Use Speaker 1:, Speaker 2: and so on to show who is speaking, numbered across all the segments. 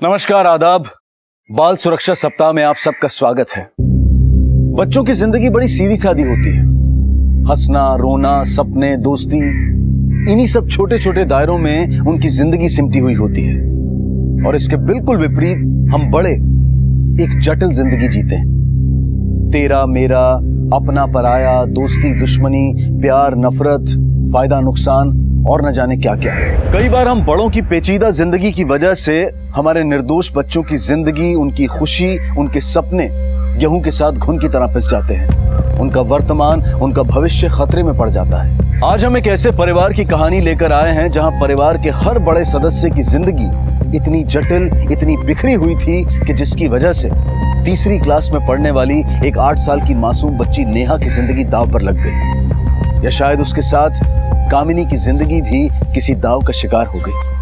Speaker 1: नमस्कार, आदाब। बाल सुरक्षा सप्ताह में आप सबका स्वागत है। बच्चों की जिंदगी बड़ी सीधी सादी होती है। हंसना, रोना, सपने, दोस्ती, इन्हीं सब छोटे छोटे दायरों में उनकी जिंदगी सिमटी हुई होती है। और इसके बिल्कुल विपरीत हम बड़े एक जटिल जिंदगी जीते हैं। तेरा मेरा, अपना पराया, दोस्ती दुश्मनी, प्यार नफरत, फायदा नुकसान और न जाने क्या क्या। कई बार हम बड़ों की पेचीदा जिंदगी की वजह से हमारे निर्दोष बच्चों की जिंदगी, उनकी खुशी, उनके सपने गेहूं के साथ घुन की तरह पिस जाते हैं। उनका वर्तमान, उनका भविष्य खतरे में पड़ जाता है। आज हम एक ऐसे परिवार की कहानी लेकर आए हैं जहां परिवार के हर बड़े सदस्य की जिंदगी इतनी जटिल, इतनी बिखरी हुई थी कि जिसकी वजह से तीसरी क्लास में पढ़ने वाली एक 8 साल की मासूम बच्ची नेहा की जिंदगी दांव पर लग गई, या शायद उसके साथ कामिनी की जिंदगी भी किसी दांव का शिकार हो गई।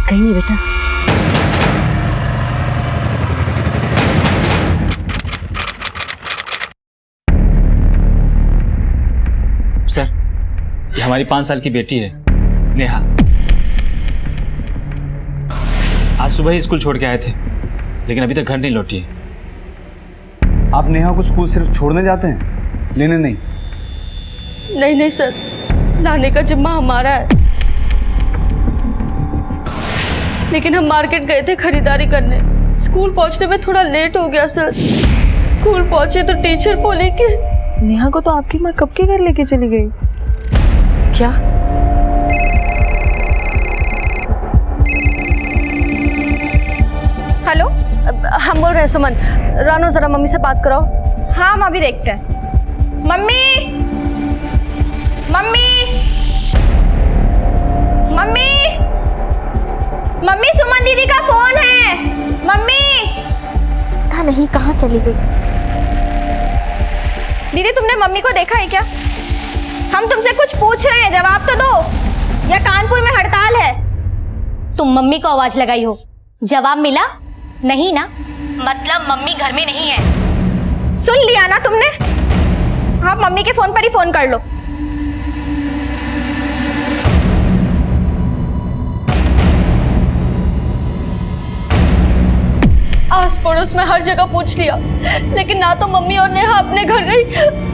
Speaker 2: कहीं नहीं बेटा।
Speaker 3: सर, ये हमारी 5 साल की बेटी है, नेहा। आज सुबह ही स्कूल छोड़ के आए थे, लेकिन अभी तक घर नहीं लौटी है।
Speaker 4: आप नेहा को स्कूल सिर्फ छोड़ने जाते हैं, लेने नहीं?
Speaker 2: नहीं सर, लाने का जिम्मा हमारा है। लेकिन हम मार्केट गए थे खरीदारी करने। स्कूल पहुंचने में थोड़ा लेट हो गया सर। स्कूल पहुंचे तो टीचर बोली कि
Speaker 5: नेहा को तो आपकी माँ कब के घर लेके चली गई।
Speaker 2: क्या? हेलो, हम बोल रहे हैं सुमन। रानो जरा मम्मी से बात कराओ।
Speaker 6: हाँ, हम अभी देखते हैं। मम्मी, मम्मी, मम्मी, मम्मी, सुमन दीदी का फोन है। मम्मी,
Speaker 5: पता नहीं कहाँ चली गई।
Speaker 6: दीदी तुमने मम्मी को देखा है क्या? हम तुमसे कुछ पूछ रहे हैं, जवाब तो दो। या कानपुर में हड़ताल है?
Speaker 7: तुम मम्मी को आवाज लगाई हो, जवाब मिला नहीं ना? मतलब मम्मी घर में नहीं है।
Speaker 6: सुन लिया ना तुमने? आप मम्मी के फोन पर ही फोन कर लो।
Speaker 2: आस पड़ोस में हर जगह पूछ लिया, लेकिन ना तो मम्मी और नेहा अपने घर गई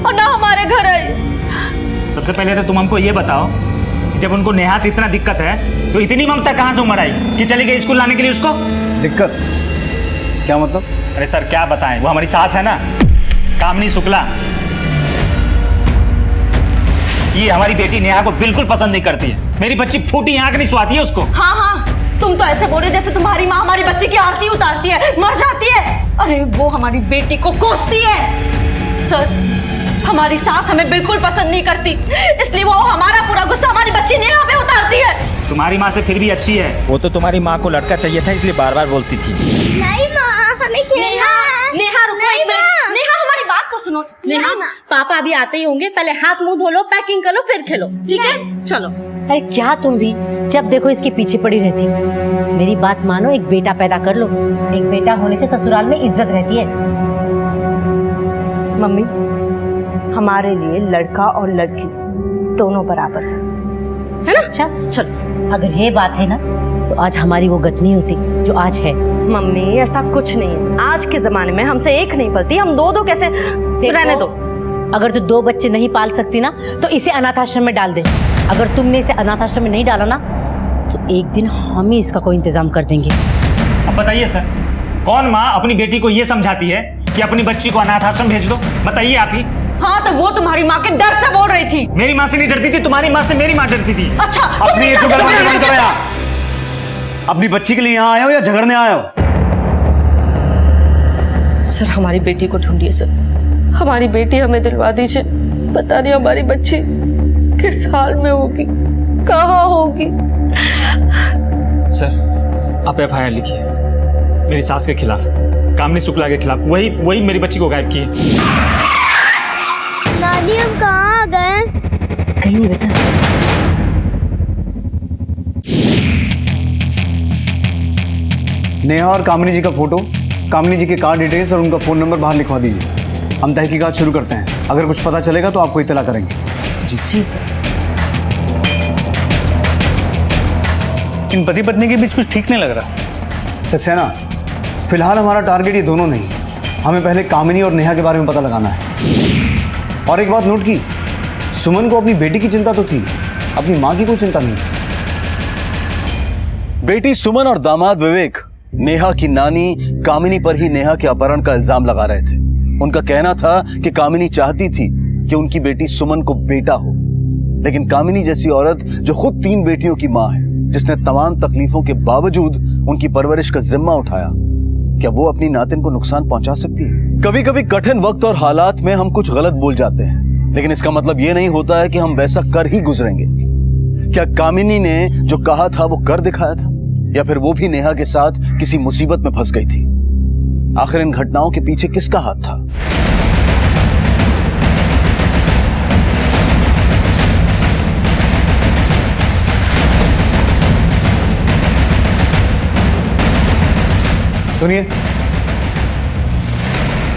Speaker 2: और ना हमारे घर आई।
Speaker 3: सबसे पहले तो तुम हमको ये बताओ कि जब उनको नेहा से इतना दिक्कत है तो इतनी ममता कहाँ से उमड़ आई कि चली गई स्कूल लाने के लिए उसको?
Speaker 4: दिक्कत? क्या मतलब?
Speaker 3: अरे सर, क्या बताएं, वो हमारी सास है ना, कामिनी शुक्ला। ये हमारी बेटी नेहा को बिल्कुल पसंद नहीं करती है। मेरी बच्ची फूटी आंख नहीं सुहाती है उसको।
Speaker 2: हाँ, तुम तो ऐसे बोल रहे जैसे तुम्हारी माँ हमारी बच्ची की आरती उतारती है, मर जाती है। अरे वो हमारी बेटी को कोसती है। सर, हमारी सास हमें बिल्कुल पसंद नहीं करती, इसलिए वो हमारा पूरा गुस्सा हमारी बच्ची नेहा पे उतारती है।
Speaker 3: तुम्हारी माँ से फिर भी अच्छी है। वो तो तुम्हारी माँ को लड़का चाहिए था, इसलिए बार बार बोलती थी।
Speaker 6: नहीं माँ, हमें
Speaker 2: नेहा रुको एक मिनट। नेहा हमारी बात तो सुनो। नेहा, पापा अभी आते ही होंगे, पहले हाथ मुंह धो लो, पैकिंग कर लो, फिर खेलो, ठीक है? चलो।
Speaker 7: अरे क्या तुम भी जब देखो इसके पीछे पड़ी रहती हो। मेरी बात मानो, एक बेटा पैदा कर लो। एक बेटा होने से ससुराल में इज्जत रहती है।
Speaker 2: मम्मी, हमारे लिए लड़का और लड़की दोनों बराबर है ना?
Speaker 7: अच्छा चलो, अगर ये बात है ना तो आज हमारी वो गत होती जो आज है।
Speaker 2: मम्मी, ऐसा कुछ नहीं है। आज के जमाने में हमसे एक नहीं पलती, हम दो कैसे? रहने दो।
Speaker 7: अगर तू 2 बच्चे नहीं पाल सकती ना तो इसे अनाथ आश्रम में डाल दे। अगर तुमने इसे अनाथ आश्रम में नहीं डाला ना तो एक दिन हम ही इसका कोई इंतजाम कर देंगे।
Speaker 3: अब बताइए सर, कौन माँ अपनी बेटी को ये समझाती है कि अपनी बच्ची को अनाथ आश्रम भेज दो? बताइए आप ही।
Speaker 2: हाँ तो वो तुम्हारी माँ के डर से बोल रही थी।
Speaker 3: मेरी माँ से नहीं डरती थी, तुम्हारी माँ से मेरी माँ डरती थी।
Speaker 2: अच्छा
Speaker 4: अपनी ये जुगलबंदी बंद करो यार। अपनी बच्ची के लिए यहाँ आए हो या झगड़ने आए हो?
Speaker 2: सर हमारी बेटी को ढूंढिए सर, हमारी बेटी हमें दिलवा दीजिए। पता नहीं हमारी बच्ची किस हाल में होगी, कहाँ होगी।
Speaker 3: सर आप FIR लिखिए मेरी सास के खिलाफ, कामनी शुक्ला के खिलाफ। वही मेरी बच्ची को गायब की है।
Speaker 6: दादी हम कहाँ आ गए?
Speaker 7: कहीं नहीं बेटा।
Speaker 4: नेहा और कामिनी जी का फोटो, कामिनी जी के कार डिटेल्स और उनका फ़ोन नंबर बाहर लिखवा दीजिए। हम तहकीकात शुरू करते हैं। अगर कुछ पता चलेगा तो आपको इत्तला करेंगे।
Speaker 7: जी सर।
Speaker 8: इन पति पत्नी के बीच कुछ ठीक नहीं लग रहा।
Speaker 4: सक्सेना, फिलहाल हमारा टारगेट ये दोनों नहीं, हमें पहले कामिनी और नेहा के बारे में पता लगाना है। और एक बात नोट की, सुमन को अपनी बेटी की चिंता तो थी, अपनी माँ की कोई चिंता नहीं थी।
Speaker 1: बेटी सुमन और दामाद विवेक नेहा की नानी कामिनी पर ही नेहा के अपहरण का इल्जाम लगा रहे थे। उनका कहना था कि कामिनी चाहती थी कि उनकी बेटी सुमन को बेटा हो, लेकिन कामिनी जैसी औरत जो खुद 3 बेटियों की मां है, जिसने तमाम तकलीफों के बावजूद उनकी परवरिश का जिम्मा उठाया, क्या वो अपनी नातिन को नुकसान पहुंचा सकती है? कभी कभी कठिन वक्त और हालात में हम कुछ गलत बोल जाते हैं, लेकिन इसका मतलब ये नहीं होता है कि हम वैसा कर ही गुजरेंगे। क्या कामिनी ने जो कहा था वो कर दिखाया था, या फिर वो भी नेहा के साथ किसी मुसीबत में फंस गई थी? आखिर इन घटनाओं के पीछे किसका हाथ था?
Speaker 4: सुनिए,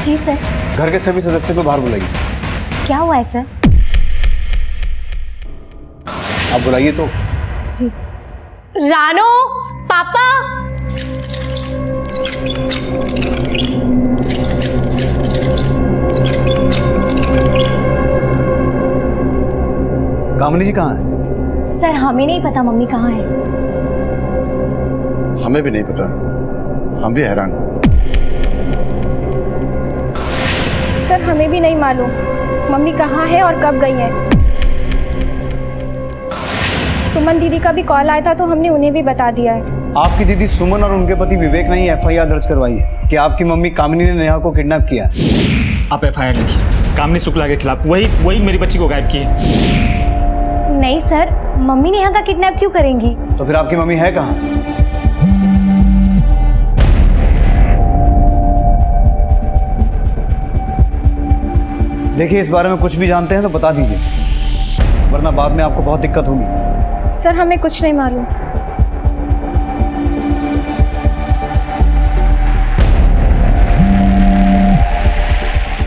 Speaker 6: जी सर।
Speaker 4: घर के सभी सदस्यों को बाहर बुलाइए।
Speaker 6: क्या हुआ है सर?
Speaker 4: आप बुलाइए तो।
Speaker 6: जी। रानो, पापा।
Speaker 4: कामिनी जी कहाँ है?
Speaker 6: सर हमें नहीं पता मम्मी कहाँ है।
Speaker 9: हमें भी नहीं पता, हम भी हैरान।
Speaker 6: सर हमें भी नहीं मालूम मम्मी कहाँ है और कब गई है। सुमन दीदी का भी कॉल आया था तो हमने उन्हें भी बता दिया है।
Speaker 4: आपकी दीदी सुमन और उनके पति विवेक ने ही FIR दर्ज करवाई है कि आपकी मम्मी कामिनी ने नेहा को किडनैप किया है।
Speaker 3: आप FIR लिखिए कामनी शुक्ला के खिलाफ। वही मेरी बच्ची को गायब की है।
Speaker 6: नहीं सर, मम्मी नेहा का किडनैप क्यों करेंगी?
Speaker 4: तो फिर आपकी मम्मी है कहाँ? देखिए, इस बारे में कुछ भी जानते हैं तो बता दीजिए, वरना बाद में आपको बहुत दिक्कत होगी।
Speaker 6: सर हमें कुछ नहीं मालूम।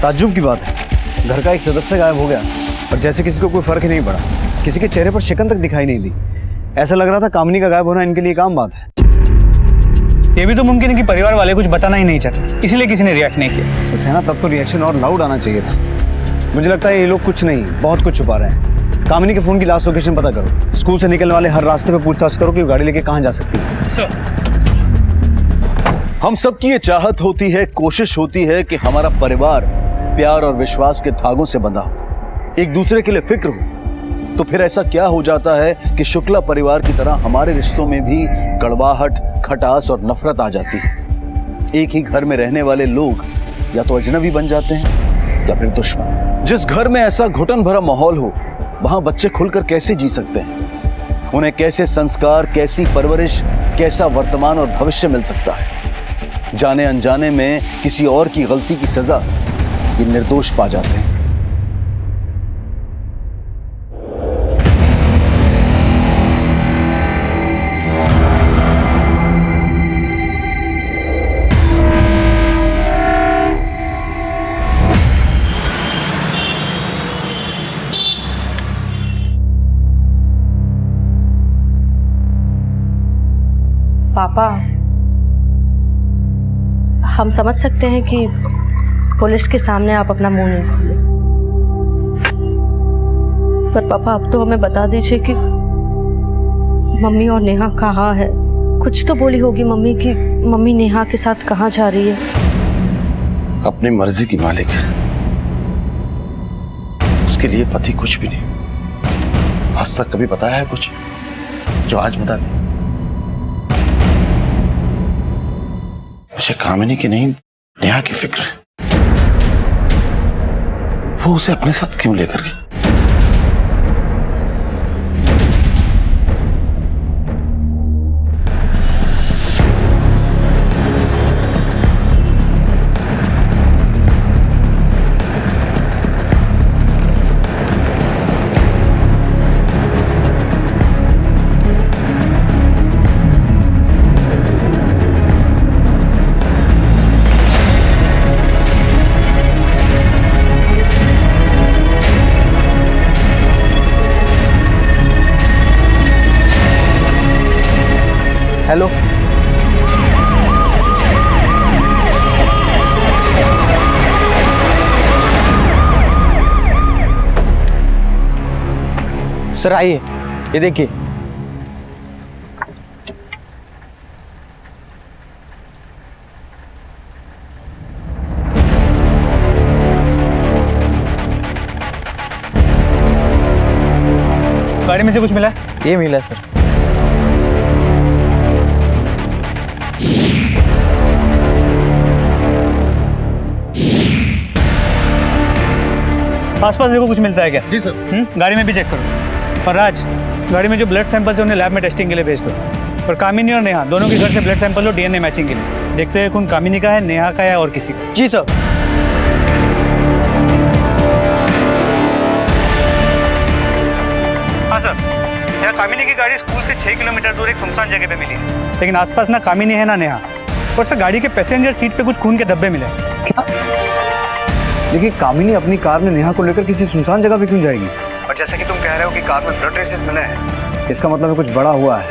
Speaker 4: ताज्जुब की बात है, घर का एक सदस्य गायब हो गया और जैसे किसी को कोई फर्क ही नहीं पड़ा। किसी के चेहरे पर शिकन तक दिखाई नहीं दी। ऐसा लग रहा था कामिनी का गायब होना इनके लिए काम बात है।
Speaker 8: ये भी तो मुमकिन है कि परिवार वाले कुछ बताना ही नहीं चाहते, इसलिए किसी ने रिएक्ट नहीं किया।
Speaker 4: सक्सेना, तब तो रिएक्शन और लाउड आना चाहिए था। मुझे लगता है ये लोग कुछ नहीं, बहुत कुछ छुपा रहे हैं। कामिनी के फोन की लास्ट लोकेशन पता करो। स्कूल से निकलने वाले हर रास्ते पे पूछताछ करो कि वो गाड़ी लेके कहाँ जा सकती है।
Speaker 8: सर,
Speaker 1: हम सबकी ये चाहत होती है, कोशिश होती है कि हमारा परिवार प्यार और विश्वास के धागों से बंधा हो, एक दूसरे के लिए फिक्र हो। तो फिर ऐसा क्या हो जाता है कि शुक्ला परिवार की तरह हमारे रिश्तों में भी कड़वाहट, खटास और नफरत आ जाती है। एक ही घर में रहने वाले लोग या तो अजनबी बन जाते हैं या फिर दुश्मन। जिस घर में ऐसा घुटन भरा माहौल हो, वहां बच्चे खुलकर कैसे जी सकते हैं? उन्हें कैसे संस्कार, कैसी परवरिश, कैसा वर्तमान और भविष्य मिल सकता है? जाने अनजाने में किसी और की गलती की सजा ये निर्दोष पा जाते हैं।
Speaker 10: पापा, हम समझ सकते हैं कि पुलिस के सामने आप अपना मुंह नहीं खोले,
Speaker 2: पर पापा अब तो हमें बता दीजिए कि मम्मी और नेहा कहाँ है। कुछ तो बोली होगी मम्मी कि मम्मी नेहा के साथ कहाँ जा रही है।
Speaker 9: अपनी मर्जी की मालिक है, उसके लिए पति कुछ भी नहीं। आज तक कभी बताया है कुछ जो आज बता दे? मुझे कामिनी की नहीं नेहा की फिक्र है। वो उसे अपने साथ क्यों लेकर गई?
Speaker 4: हेलो,
Speaker 8: सर आइए, ये देखिए। गाड़ी में से कुछ मिला? ये मिला सर। आसपास देखो कुछ मिलता है क्या?
Speaker 9: जी सर।
Speaker 8: गाड़ी में भी चेक करो। और राज, गाड़ी में जो ब्लड सैंपल्स है उन्हें लैब में टेस्टिंग के लिए भेज दो। और कामिनी और नेहा दोनों के घर से ब्लड सैंपल लो डीएनए मैचिंग के लिए। देखते हैं कौन कामिनी का है, नेहा का है और किसी का। जी सर। हाँ सर, यहाँ कामिनी की गाड़ी स्कूल से 6 किलोमीटर दूर एक सुनसान जगह पे मिली, लेकिन आसपास ना कामिनी है ना नेहा। और सर गाड़ी के पैसेंजर सीट पे कुछ खून के धब्बे मिले।
Speaker 4: क्या? देखिए, कामिनी अपनी कार में नेहा को लेकर किसी सुनसान जगह पे क्यों जाएगी? और जैसे कि तुम कह रहे हो कि कार में ब्लड ट्रेसेस मिले हैं, इसका मतलब है कुछ बड़ा हुआ है।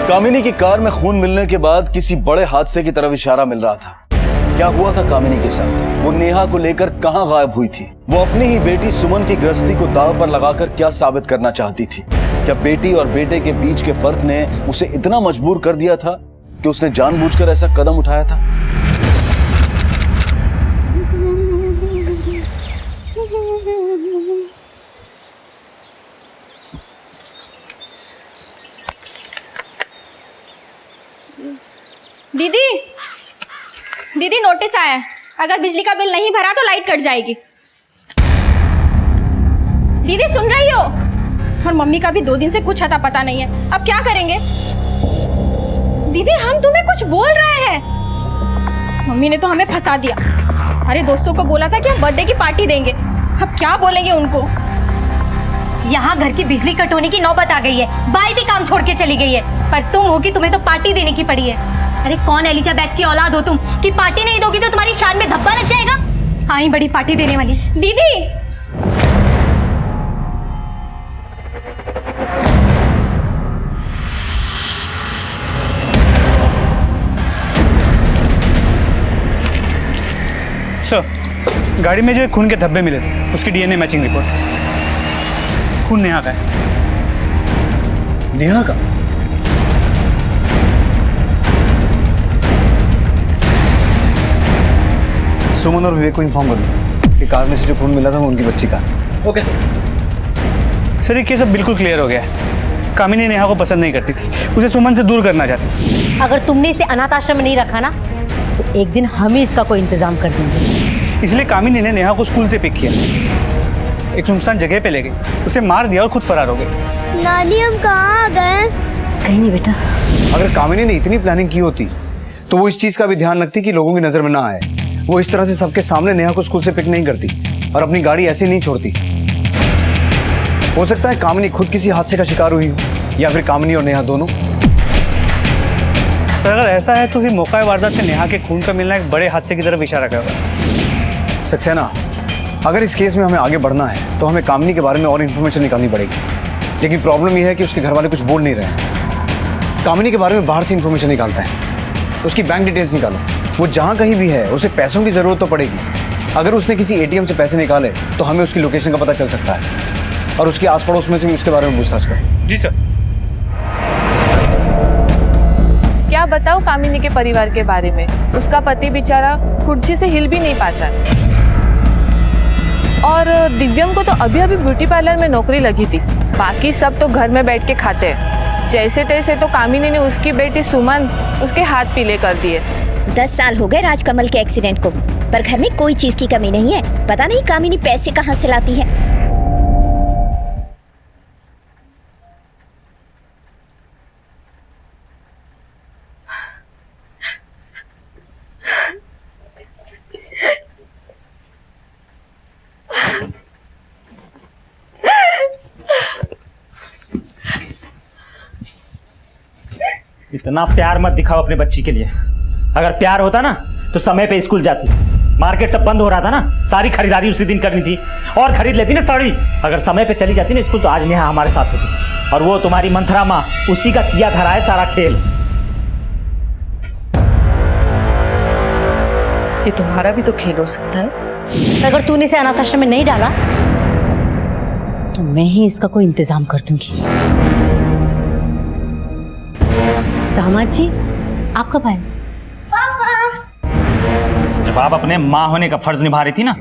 Speaker 1: कामिनी की कार में खून मिलने के बाद किसी बड़े हादसे की तरफ इशारा मिल रहा था। क्या हुआ था कामिनी के साथ? वो नेहा को लेकर कहां गायब हुई थी? वो अपनी ही बेटी सुमन की गृहस्थी को दांव पर लगाकर क्या साबित करना चाहती थी? क्या बेटी और बेटे के बीच के फर्क ने उसे इतना मजबूर कर दिया था कि उसने जानबूझकर ऐसा कदम उठाया था?
Speaker 6: दीदी, दीदी नोटिस आया है, अगर बिजली का बिल नहीं भरा तो लाइट कट जाएगी। दीदी सुन रही हो? और मम्मी का भी 2 दिन से कुछ अता पता नहीं है, अब क्या करेंगे? दीदी हम तुम्हें कुछ बोल रहे हैं, मम्मी ने तो हमें फंसा दिया। सारे दोस्तों को बोला था कि हम बर्थडे की पार्टी देंगे, अब क्या बोलेंगे उनको?
Speaker 7: यहाँ घर की बिजली कट होने की नौबत आ गई है, बाई भी काम छोड़ के चली गई है, पर तुम हो कि तुम्हें तो पार्टी देने की पड़ी है। अरे कौन एलिजाबेथ की औलाद हो तुम कि पार्टी नहीं दोगी तो तुम्हारी शान में धब्बा लग जाएगा? हाँ ही बड़ी पार्टी देने वाली।
Speaker 6: दीदी
Speaker 8: सर, गाड़ी में जो खून के धब्बे मिले थे उसकी डीएनए मैचिंग रिपोर्ट। खून नेहा का है।
Speaker 4: नेहा का? सुमन और विवेक को इन्फॉर्म कर दो कि कार में से जो खून मिला था वो उनकी बच्ची का है।
Speaker 8: ओके सर, ये केस अब बिल्कुल क्लियर हो गया है। कामिनी नेहा को पसंद नहीं करती थी, उसे सुमन से दूर करना चाहती थी।
Speaker 7: अगर तुमने इसे अनाथ आश्रम में नहीं रखा ना तो एक दिन हम ही इसका कोई इंतजाम कर देंगे।
Speaker 8: इसलिए कामिनी ने नेहा को स्कूल से पिक किया, एक सुनसान जगह पे ले गई, उसे मार दिया और खुद फरार हो गई।
Speaker 6: नानी हम कहाँ आ गए?
Speaker 7: कहीं नहीं बेटा।
Speaker 4: अगर कामिनी ने इतनी प्लानिंग की होती तो वो इस चीज का भी ध्यान रखती कि लोगों की नजर में ना आए। वो इस तरह से सबके सामने नेहा को स्कूल से पिक नहीं करती और अपनी गाड़ी ऐसे नहीं छोड़ती। हो सकता है कामिनी खुद किसी हादसे का शिकार हुई हो या फिर कामिनी और नेहा दोनों।
Speaker 8: सर अगर ऐसा है तो फिर मौका वारदात में नेहा के खून का मिलना एक बड़े हादसे की तरफ इशारा कर रहा है।
Speaker 4: सक्सेना, अगर इस केस में हमें आगे बढ़ना है तो हमें कामिनी के बारे में और इन्फॉर्मेशन निकालनी पड़ेगी। लेकिन प्रॉब्लम यह है कि उसके घर वाले कुछ बोल नहीं रहे हैं। कामिनी के बारे में बाहर से इन्फॉर्मेशन निकालता है, उसकी बैंक डिटेल्स निकालो। वो जहाँ कहीं भी है उसे पैसों की ज़रूरत तो पड़ेगी। अगर उसने किसी एटीएम से पैसे निकाले तो हमें उसकी लोकेशन का पता चल सकता है और उसके आस पड़ोस में से भी उसके बारे में पूछताछ करें।
Speaker 8: जी सर।
Speaker 10: क्या बताओ कामिनी के परिवार के बारे में। उसका पति बेचारा कुर्सी से हिल भी नहीं पाता और दिव्यम को तो अभी अभी ब्यूटी पार्लर में नौकरी लगी थी। बाकी सब तो घर में बैठ के खाते हैं। जैसे तैसे तो कामिनी ने उसकी बेटी सुमन उसके हाथ पीले कर दिए।
Speaker 11: 10 साल हो गए राजकमल के एक्सीडेंट को, पर घर में कोई चीज की कमी नहीं है। पता नहीं कामिनी पैसे कहाँ से लाती है।
Speaker 3: इतना प्यार मत दिखाओ अपने बच्ची के लिए। अगर प्यार होता ना तो समय पे स्कूल जाती। मार्केट सब बंद हो रहा था ना, सारी खरीदारी उसी दिन करनी थी और खरीद लेती ना साड़ी। अगर समय पे चली जाती ना स्कूल तो आज नेहा हमारे साथ होती। और वो तुम्हारी मंथरा माँ, उसी का किया धरा है सारा खेल।
Speaker 2: ये तुम्हारा भी तो खेल हो सकता है। अगर तूने इसे अनाथ आश्रम में नहीं डाला तो मैं ही इसका कोई इंतजाम कर दूंगी। दामाद जी, आप कब आए?
Speaker 3: जब आप अपने माँ होने का फर्ज निभा रही थी ना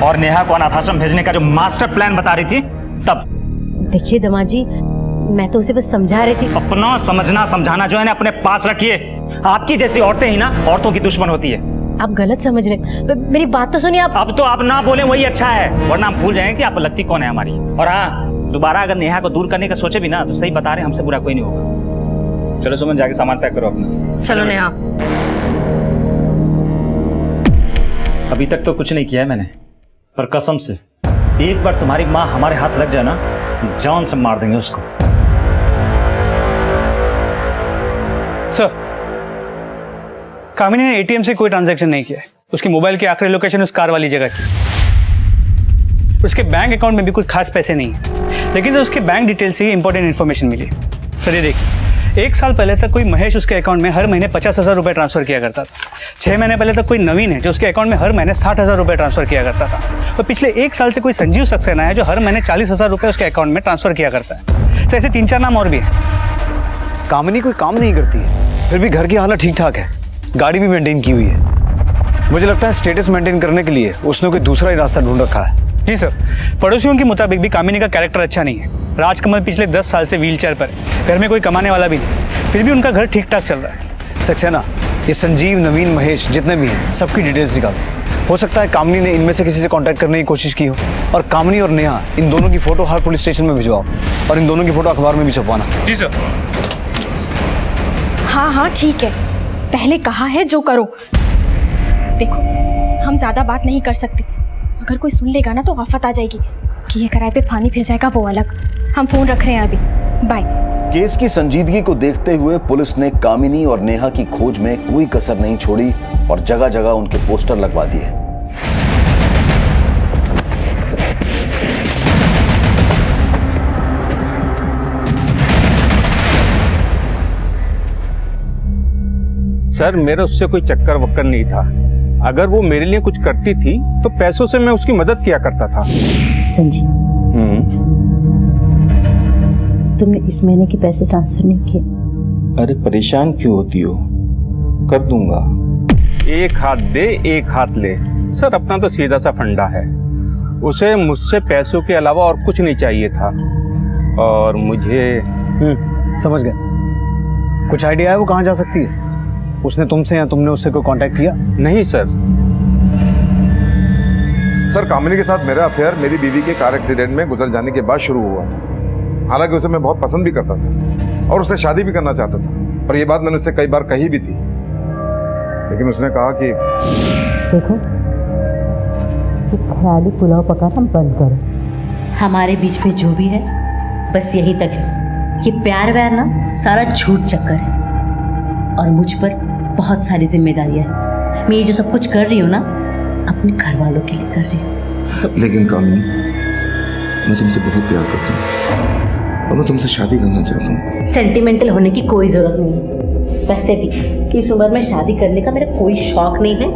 Speaker 3: और नेहा को अनाथ आश्रम भेजने का जो मास्टर प्लान बता रही थी तब।
Speaker 7: देखिए दामाद जी, मैं तो उसे बस समझा रही थी।
Speaker 3: अपना समझना समझाना जो है ना अपने पास रखिए। आपकी जैसी औरतें ही ना औरतों की दुश्मन होती है।
Speaker 7: आप गलत समझ रहे, मेरी बात तो सुनिए आप।
Speaker 3: अब तो आप ना बोले वही अच्छा है, वरना हम भूल जाएंगे कि आप लगती कौन है हमारी। और हाँ, दोबारा अगर नेहा को दूर करने का सोचे भी ना तो सही बता रहे, हमसे बुरा कोई नहीं होगा। चलो सुमन, जाके सामान पैक करो अपना।
Speaker 2: चलो नेहा।
Speaker 3: अभी तक तो कुछ नहीं किया है मैंने, पर कसम से एक बार तुम्हारी माँ हमारे हाथ लग जाए ना, जान से मार देंगे उसको।
Speaker 8: सर, कामिनी ने एटीएम से कोई ट्रांजैक्शन नहीं किया है। उसके मोबाइल की आखिरी लोकेशन उस कार वाली जगह की। उसके बैंक अकाउंट में भी कुछ खास पैसे नहीं है, लेकिन तो उसके बैंक डिटेल से ही इंपॉर्टेंट इन्फॉर्मेशन मिली। सर ये देखिए, 1 साल पहले तक कोई महेश उसके अकाउंट में हर महीने 50,000 रुपये ट्रांसफर किया करता था। 6 महीने पहले तक कोई नवीन है जो उसके अकाउंट में हर महीने 60,000 रुपये ट्रांसफर किया करता था। और पिछले 1 साल से कोई संजीव सक्सेना है जो हर महीने 40,000 रुपये उसके अकाउंट में ट्रांसफर किया करता है। तो ऐसे 3-4 नाम और भी है।
Speaker 4: कामिनी कोई काम नहीं करती है, फिर भी घर की हालत ठीक ठाक है, गाड़ी भी मेंटेन की हुई है। मुझे लगता है स्टेटस मेंटेन करने के लिए उसने कोई दूसरा ही रास्ता ढूंढ रखा है।
Speaker 8: जी सर, पड़ोसियों के मुताबिक भी कामिनी का कैरेक्टर अच्छा नहीं है। राजकमल पिछले 10 साल से व्हीलचेयर पर है, घर में कोई कमाने वाला भी नहीं, फिर भी उनका घर ठीक ठाक चल रहा है।
Speaker 4: सक्सेना, ये संजीव, नवीन, महेश जितने भी हैं सबकी डिटेल्स निकालो। हो सकता है कामिनी ने इनमें से किसी से कांटेक्ट करने की कोशिश की हो, और कामिनी और नेहा इन दोनों की फोटो हर पुलिस स्टेशन में भिजवाओ और इन दोनों की फोटो अखबार में भी छपवाना।
Speaker 8: जी सर।
Speaker 6: हाँ ठीक है, पहले कहा है जो करो। देखो, हम ज्यादा बात नहीं कर सकते। अगर कोई सुन लेगा ना तो आफत आ जाएगी कि ये किराए पे पानी फिर जाएगा वो अलग। हम फोन रख रहे हैं अभी, बाय।
Speaker 1: केस की संजीदगी को देखते हुए पुलिस ने कामिनी और नेहा की खोज में कोई कसर नहीं छोड़ी और जगह जगह उनके पोस्टर लगवा दिए।
Speaker 12: सर, मेरा उससे कोई चक्कर वक्कर नहीं था। अगर वो मेरे लिए कुछ करती थी तो पैसों से मैं उसकी मदद किया करता था।
Speaker 2: संजीव, तुमने इस महीने के पैसे ट्रांसफर नहीं किए?
Speaker 13: अरे परेशान क्यों होती हो, कर दूंगा।
Speaker 12: एक हाथ दे एक हाथ ले। सर, अपना तो सीधा सा फंडा है। उसे मुझसे पैसों के अलावा और कुछ नहीं चाहिए था और मुझे
Speaker 4: समझ गया। कुछ आइडिया है वो कहाँ जा सकती है? उसने तुमसे या तुमने उससे कोई कांटेक्ट किया?
Speaker 12: नहीं सर।
Speaker 9: सर, कामिनी के साथ मेरा अफेयर मेरी बीवी के कार एक्सीडेंट में गुजर जाने के बाद शुरू हुआ। हालांकि उसे मैं बहुत पसंद भी करता था और उससे शादी भी करना चाहता था, पर यह बात मैंने उससे कई बार कही भी थी, लेकिन उसने कहा कि
Speaker 2: देखो, ख्याली पुलाव पकाना बंद करो। हमारे बीच में जो भी है बस यही तक है। ये प्यार व्यार ना सारा झूठ चक्कर है और मुझ पर बहुत सारी जिम्मेदारियां हैं। मैं ये जो सब कुछ कर रही हूँ ना अपने घर वालों के लिए कर रही हूँ।
Speaker 13: तो लेकिन कामिनी, मैं तुमसे बहुत प्यार करता हूँ और मैं तुमसे शादी करना चाहता हूँ।
Speaker 2: सेंटिमेंटल होने की कोई जरूरत नहीं है। वैसे भी इस उम्र में शादी करने का मेरा कोई शौक नहीं है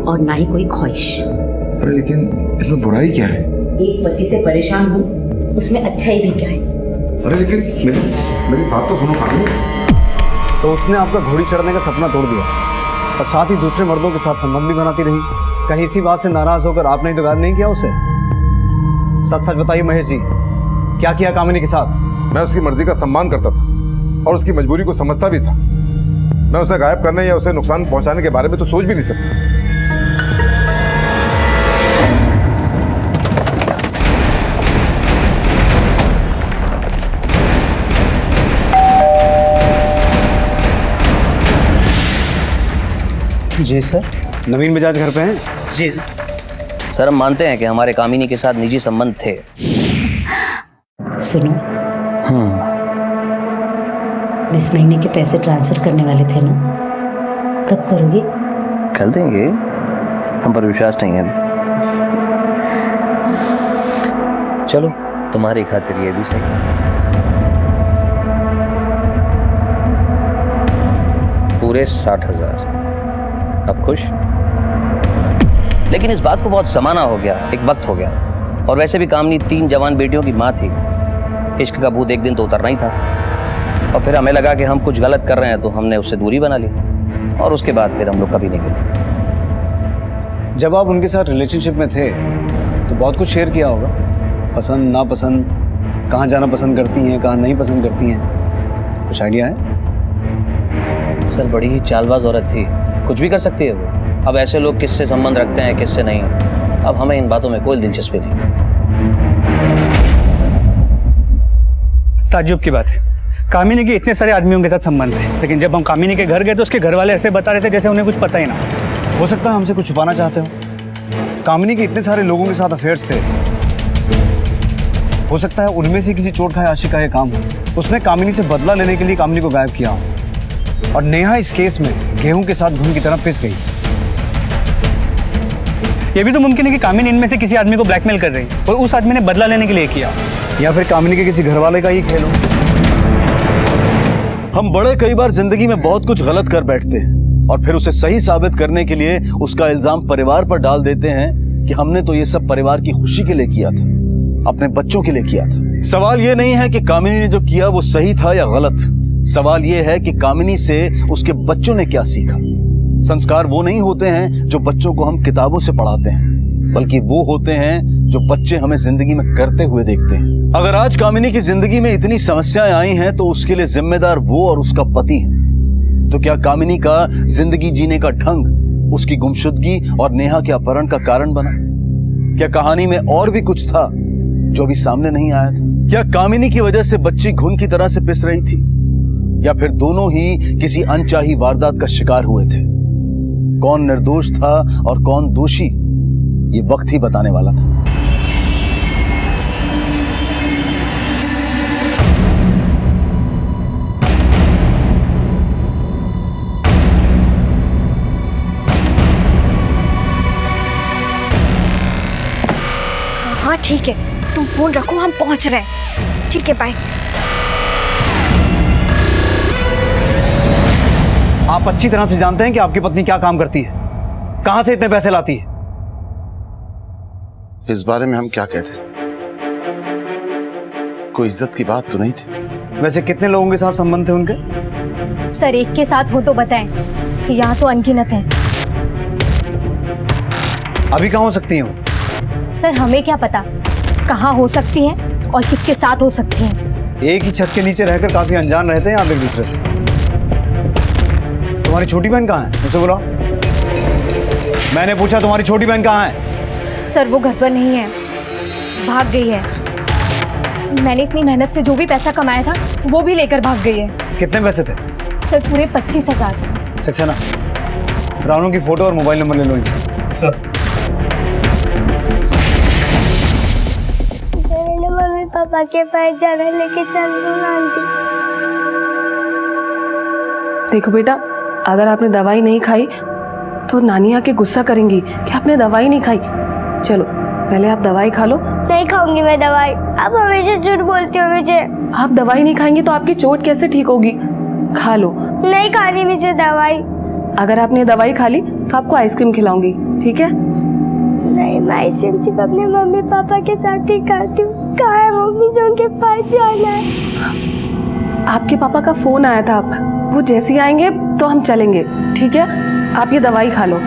Speaker 14: और ना ही कोई ख्वाहिश।
Speaker 13: अरे लेकिन इसमें बुराई क्या है?
Speaker 14: एक पति से परेशान हूँ, उसमें अच्छाई भी क्या है?
Speaker 13: अरे लेकिन मेरी बात तो सुनो कामिनी।
Speaker 4: तो उसने आपका घोड़ी चढ़ने का सपना तोड़ दिया और साथ ही दूसरे मर्दों के साथ संबंध भी बनाती रही। कहीं इसी बात से नाराज होकर आपने तो गायब नहीं किया उसे? सच सच बताइए महेश जी, क्या किया कामिनी के साथ?
Speaker 9: मैं उसकी मर्जी का सम्मान करता था और उसकी मजबूरी को समझता भी था। मैं उसे गायब करने या उसे नुकसान पहुंचाने के बारे में तो सोच भी नहीं सकता।
Speaker 4: जी सर, नवीन बजाज घर पे हैं?
Speaker 15: जी सर, हम मानते हैं कि हमारे कामिनी के साथ निजी संबंध थे।
Speaker 14: सुनो, 20 महीने के पैसे ट्रांसफर करने वाले थे ना, कब करोगे?
Speaker 15: कर देंगे, हम पर विश्वास नहीं है। चलो तुम्हारी खातिर ये भी सही। पूरे 60,000। अब खुश? लेकिन इस बात को बहुत जमाना हो गया, एक वक्त हो गया। और वैसे भी कामनी 3 जवान बेटियों की माँ थी। इश्क का भूत एक दिन तो उतरना ही था। और फिर हमें लगा कि हम कुछ गलत कर रहे हैं, तो हमने उससे दूरी बना ली। और उसके बाद फिर हम लोग कभी नहीं मिले।
Speaker 4: जब आप उनके साथ रिलेशनशिप में थे तो बहुत कुछ शेयर किया होगा, पसंद नापसंद, कहाँ जाना पसंद करती हैं, कहाँ नहीं पसंद करती हैं, कुछ आइडिया है?
Speaker 15: सर बड़ी ही चालबाज औरत थी, कुछ भी कर सकती है वो। अब ऐसे लोग किससे संबंध रखते हैं किससे नहीं, अब हमें इन बातों में कोई दिलचस्पी नहीं।
Speaker 8: ताज्जुब की बात है, कामिनी के इतने सारे आदमियों के साथ संबंध है, लेकिन जब हम कामिनी के घर गए तो उसके घर वाले ऐसे बता रहे थे जैसे उन्हें कुछ पता ही ना।
Speaker 4: हो सकता है हमसे कुछ छुपाना चाहते हो। कामिनी के इतने सारे लोगों के साथ अफेयर्स थे, हो सकता है उनमें से किसी चोट खाए आशिक का ये काम हो। उसने कामिनी से बदला लेने के लिए कामिनी को गायब किया और नेहा इस केस में गेहूं के साथ घुन की तरह पिस गई।
Speaker 8: ये भी तो मुमकिन है कि कामिनी इनमें से किसी आदमी को ब्लैकमेल कर रही और उस आदमी ने बदला लेने के लिए किया,
Speaker 4: या फिर कामिनी के किसी घर वाले का ही खेल हो।
Speaker 1: हम बड़े कई बार जिंदगी में बहुत कुछ गलत कर बैठते हैं और फिर उसे सही साबित करने के लिए उसका इल्जाम परिवार पर डाल देते हैं कि हमने तो ये सब परिवार की खुशी के लिए किया था, अपने बच्चों के लिए किया था। सवाल ये नहीं है कि कामिनी ने जो किया वो सही था या गलत, सवाल ये है कि कामिनी से उसके बच्चों ने क्या सीखा। संस्कार वो नहीं होते हैं जो बच्चों को हम किताबों से पढ़ाते हैं, बल्कि वो होते हैं जो बच्चे हमें जिंदगी में करते हुए देखते हैं। अगर आज कामिनी की जिंदगी में इतनी समस्याएं आई हैं तो उसके लिए जिम्मेदार वो और उसका पति है। तो क्या कामिनी का जिंदगी जीने का ढंग उसकी गुमशुदगी और नेहा के अपहरण का कारण बना? क्या कहानी में और भी कुछ था जो अभी सामने नहीं आया था? क्या कामिनी की वजह से बच्ची घुन की तरह से पिस रही थी, या फिर दोनों ही किसी अनचाही वारदात का शिकार हुए थे? कौन निर्दोष था और कौन दोषी, ये वक्त ही बताने वाला था।
Speaker 5: हाँ ठीक है, तुम फोन रखो, हम पहुंच रहे हैं। ठीक है, बाय।
Speaker 4: आप अच्छी तरह से जानते हैं कि आपकी पत्नी क्या काम करती है, कहां से इतने पैसे लाती है।
Speaker 13: इस बारे में हम क्या कहते? कोई इज्जत की बात तो नहीं थी।
Speaker 4: वैसे कितने लोगों के साथ संबंध थे उनके?
Speaker 7: सर एक के साथ हो तो बताएं, यहाँ तो अनगिनत हैं।
Speaker 4: अभी कहाँ हो सकती हैं वो?
Speaker 7: सर हमें क्या पता कहाँ हो सकती हैं और किसके साथ हो सकती हैं।
Speaker 4: एक ही छत के नीचे रहकर काफी अनजान रहते हैं आप एक दूसरे से। तुम्हारी छोटी बहन कहाँ है, मुझसे बुलाओ। मैंने पूछा तुम्हारी छोटी बहन कहाँ है?
Speaker 7: सर वो घर पर नहीं है, भाग गई है। मैंने इतनी मेहनत से जो भी पैसा कमाया था वो भी लेकर भाग गई है।
Speaker 4: कितने पैसे थे?
Speaker 7: सर पूरे 25,000।
Speaker 4: सक्सेना, रानू की फोटो और मोबाइल नंबर ले लो इनसे।
Speaker 8: सर
Speaker 5: मम्मी पापा के पास जाना, लेके चल लो आंटी।
Speaker 10: देखो बेटा, अगर आपने दवाई नहीं खाई तो नानी आके गुस्सा करेंगी कि आपने दवाई नहीं खाई। चलो पहले आप दवाई खा लो।
Speaker 5: नहीं खाऊंगी मैं दवाई, आप हमेशा झूठ बोलती हो मुझे।
Speaker 10: आप दवाई नहीं खाएंगी तो आपकी चोट कैसे ठीक होगी? खा लो।
Speaker 5: नहीं खानी मुझे दवाई।
Speaker 10: अगर आपने दवाई खा ली तो आपको आइसक्रीम खिलाऊंगी। ठीक है?
Speaker 5: नहीं, मैं सिर्फ अपने मम्मी पापा के साथ ही खाती हूँ। कहाँ है मम्मी जो उनके पास जाना है?
Speaker 10: आपके पापा का फोन आया था, अब वो जैसे ही आएंगे तो हम चलेंगे, ठीक है? आप ये दवाई खा लो।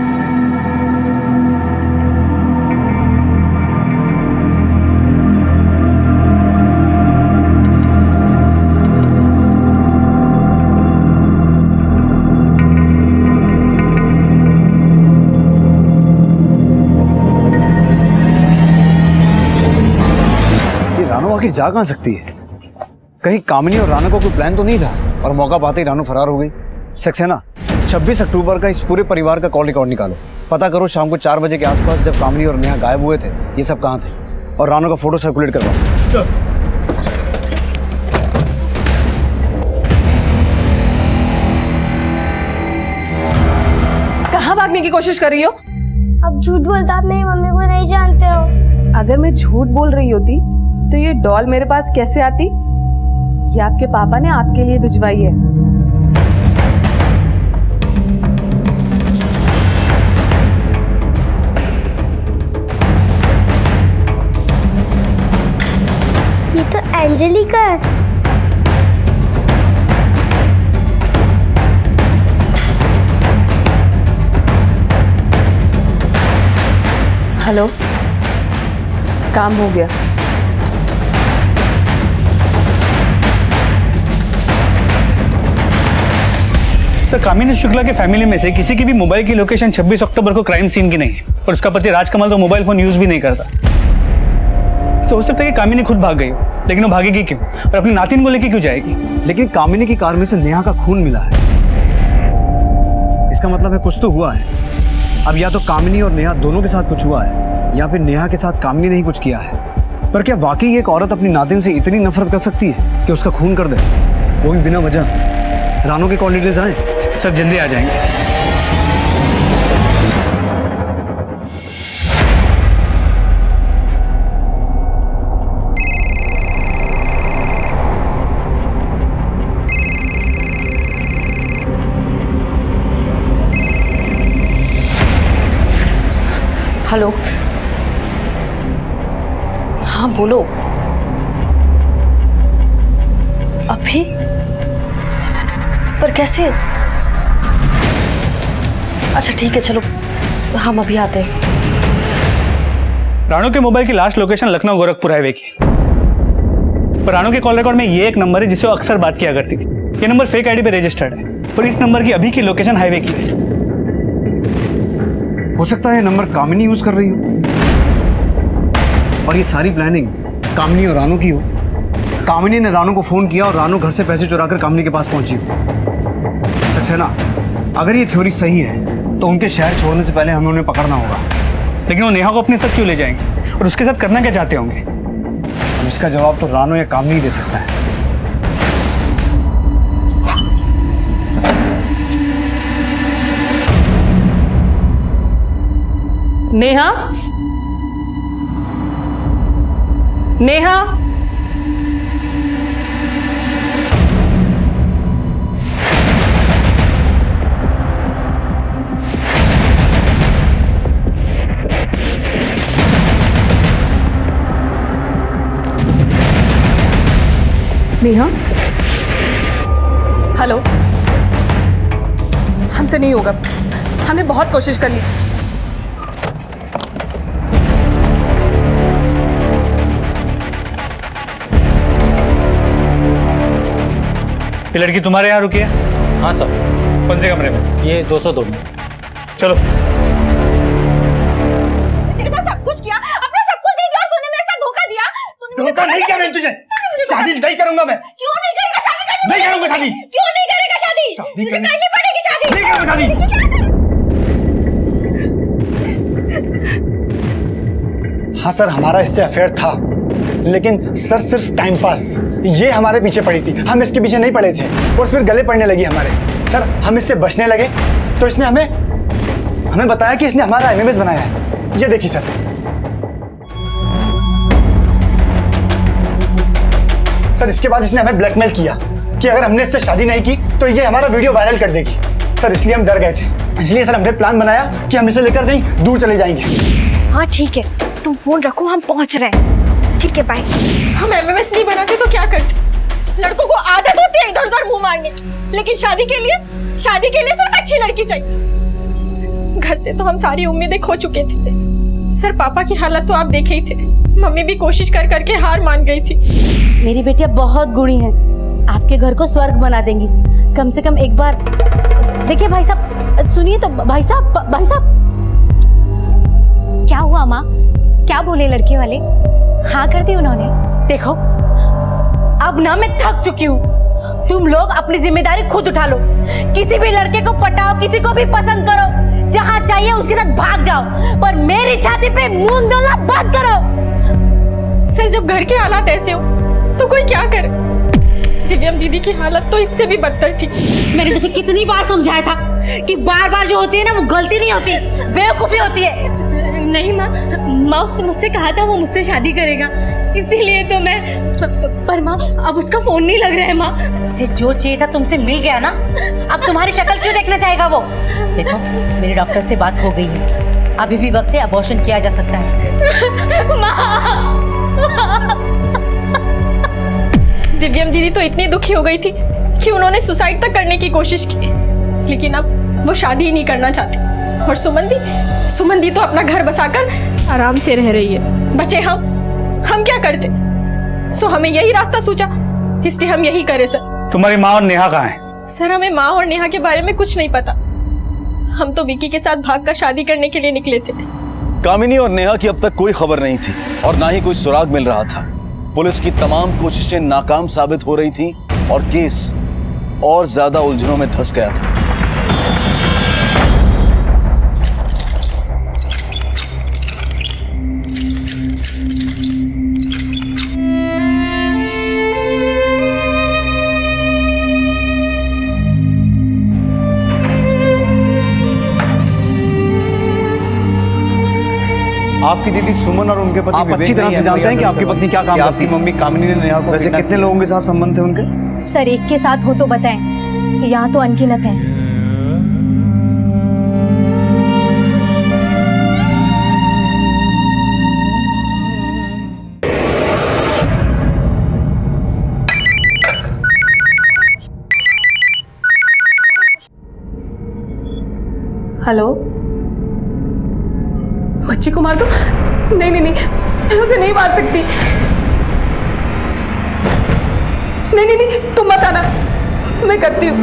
Speaker 4: रानो आखिर जा कहाँ सकती है? कहीं कामिनी और रानो को कोई प्लान तो नहीं था और मौका पाते ही रानो फरार हो गई। सक्सेना, 26 अक्टूबर का इस पूरे परिवार का कॉल रिकॉर्ड निकालो। पता करो शाम को 4 बजे के आसपास जब कामिनी और नेहा गायब हुए थे ये सब कहाँ थे, और रानो का फोटो सर्कुलेट करवाओ।
Speaker 10: कहाँ भागने की कोशिश कर रही हो?
Speaker 5: अब झूठ बोलता, आप मेरी मम्मी को नहीं जानते हो।
Speaker 10: अगर मैं झूठ बोल रही होती तो ये डॉल मेरे पास कैसे आती? ये आपके पापा ने आपके लिए भिजवाई है।
Speaker 5: ये तो एंजेलिका है।
Speaker 10: हेलो, काम हो गया।
Speaker 8: सर, कामिनी शुक्ला के फैमिली में से किसी की भी मोबाइल की लोकेशन 26 अक्टूबर को क्राइम सीन की नहीं है, और उसका पति राजकमल तो मोबाइल फोन यूज भी नहीं करता। तो हो सकता है कि कामिनी खुद भाग गई हो, लेकिन वो भागेगी क्यों और अपनी नातिन को लेके क्यों जाएगी?
Speaker 4: लेकिन कामिनी की कार में से नेहा का खून मिला है, इसका मतलब है कुछ तो हुआ है। अब या तो कामिनी और नेहा दोनों के साथ कुछ हुआ है, या फिर नेहा के साथ कामिनी ने ही कुछ किया है। पर क्या वाकई एक औरत अपनी नातिन से इतनी नफरत कर सकती है कि उसका खून कर दे, वो भी बिना वजह? रानो के कॉल डिटेल्स आए?
Speaker 8: सर, जल्दी आ जाएंगे।
Speaker 2: हेलो, हाँ बोलो। अभी? पर कैसे? अच्छा ठीक है, चलो हम अभी आते हैं।
Speaker 8: रानो के मोबाइल की last location Lucknow Gorakhpur highway की, पर रानो के कॉल रिकॉर्ड में ये एक नंबर है जिससे वो अक्सर बात किया करती थी। ये नंबर फेक आईडी पे रजिस्टर्ड है, पर इस नंबर की अभी की लोकेशन हाईवे की है।
Speaker 4: हो सकता है नंबर कामिनी यूज कर रही हो, और ये सारी प्लानिंग कामिनी और रानो की हो। कामिनी ने रानो को फोन किया और रानो घर से पैसे चुराकर कामिनी के पास पहुंची हो। सक्सेना, अगर ये थ्योरी सही है तो उनके शहर छोड़ने से पहले हमें उन्हें पकड़ना होगा।
Speaker 8: लेकिन वो नेहा को अपने साथ क्यों ले जाएंगे और उसके साथ करना क्या चाहते होंगे?
Speaker 4: अब इसका जवाब तो रानो या कामिनी दे सकता है।
Speaker 10: नेहा, नेहा, नेहा, हेलो। हमसे नहीं होगा, हमने बहुत कोशिश कर ली।
Speaker 8: ये लड़की तुम्हारे यहाँ रुकी है?
Speaker 3: हाँ सर।
Speaker 8: कौन से कमरे में?
Speaker 3: ये 202 में।
Speaker 8: चलो।
Speaker 6: तेरे साथ सब कुछ किया, अपना सब कुछ दे दिया और तूने मेरे साथ धोखा दिया।
Speaker 3: धोखा नहीं किया मैंने तुझे। शादी नहीं करूंगा मैं।
Speaker 6: क्यों नहीं करेगा शादी?
Speaker 3: नहीं करूंगा शादी।
Speaker 6: क्यों नहीं करेगा शादी? तुझे करनी पड़ेगी शादी।
Speaker 3: नहीं करूंगा शादी।
Speaker 16: हाँ सर, हमारा इससे अफेयर था, लेकिन सर सिर्फ टाइम पास। ये हमारे पीछे पड़ी थी, हम इसके पीछे नहीं पड़े थे, और फिर गले पड़ने लगी हमारे। सर हम इससे बचने लगे तो इसने हमें बताया कि इसने हमारा एमएमएस बनाया है। ये देखिए सर, इसके बाद इसने हमें ब्लैकमेल किया कि अगर हमने इससे शादी नहीं की तो ये हमारा वीडियो वायरल कर देगी। सर इसलिए हम डर गए थे। इसलिए सर हमने प्लान बनाया कि हम इसे लेकर कहीं दूर चले जाएंगे।
Speaker 6: हाँ ठीक है, तुम फोन रखो, हम पहुंच रहे हैं। ठीक है बाय। हम एमएमएस नहीं बनाते तो क्या करते? लड़कों को आदत होती है इधर उधर मुंह मारने की, लेकिन शादी के लिए सिर्फ अच्छी लड़की चाहिए। घर से तो हम सारी उम्मीदें खो चुके थे। सर पापा की हालत तो आप देखे ही थे, मम्मी भी कोशिश कर करके हार मान गई थी।
Speaker 7: मेरी बेटियां बहुत गुणी हैं, आपके घर को स्वर्ग बना देंगी। कम से कम एक बार देखिए। भाई साहब सुनिए तो, भाई साहब क्या हुआ माँ? क्या बोले लड़के वाले? हाँ कर दी उन्होंने। देखो अब ना मैं थक चुकी हूँ, तुम लोग अपनी जिम्मेदारी खुद उठा लो। किसी भी लड़के को पटाओ, किसी को भी पसंद करो, जहाँ चाहिए उसके साथ भाग जाओ, पर मेरी छाती पे मूंग डोलना बंद करो।
Speaker 6: सर जब घर के हालात ऐसे हो तो कोई क्या करे? दिव्यम दीदी की हालत तो इससे भी बदतर थी।
Speaker 7: मैंने तुझे कितनी बार समझाया था कि बार बार जो होती है ना वो गलती नहीं होती, बेवकूफी होती है। नहीं माँ उसने मुझसे कहा था वो मुझसे शादी करेगा, इसीलिए तो मैं पर माँ अब उसका फोन नहीं लग रहा है माँ। उसे जो चाहिए था तुमसे मिल गया ना, अब तुम्हारी शक्ल क्यों देखना चाहेगा वो? देखो मेरे डॉक्टर से बात हो गई है, अभी भी वक्त है, अबॉर्शन किया जा सकता है।
Speaker 6: दिव्यम दीदी तो इतनी दुखी हो गई थी कि उन्होंने सुसाइड तक करने की कोशिश की, लेकिन अब वो शादी ही नहीं करना चाहती। और सुमन दी तो अपना घर बसाकर आराम से रह रही है। बचे हम क्या करते? सो हमें यही रास्ता सूझा, इसलिए हम यही करे सर।
Speaker 8: तुम्हारी माँ और नेहा कहाँ हैं?
Speaker 6: सर हमें माँ और नेहा के बारे में कुछ नहीं पता, हम तो विकी के साथ भागकर शादी करने के लिए निकले थे।
Speaker 1: कामिनी और नेहा की अब तक कोई खबर नहीं थी और ना ही कोई सुराग मिल रहा था। पुलिस की तमाम कोशिशें नाकाम साबित हो रही थी और केस और ज्यादा उलझनों में धंस गया था।
Speaker 4: आपकी दीदी सुमन और उनके पति
Speaker 16: आप अच्छी तरह से जानते हैं कि आपकी पत्नी क्या काम करती है।
Speaker 4: आपकी मम्मी कामिनी ने नेहा को वैसे कितने लोगों के साथ संबंध थे उनके?
Speaker 7: सर एक के साथ हो तो बताएं, यहाँ तो अनगिनत है।
Speaker 10: हेलो,
Speaker 6: बच्ची को मार दो? नहीं, मैं उसे नहीं मार सकती। नहीं, तुम मत आना, मैं करती हूँ।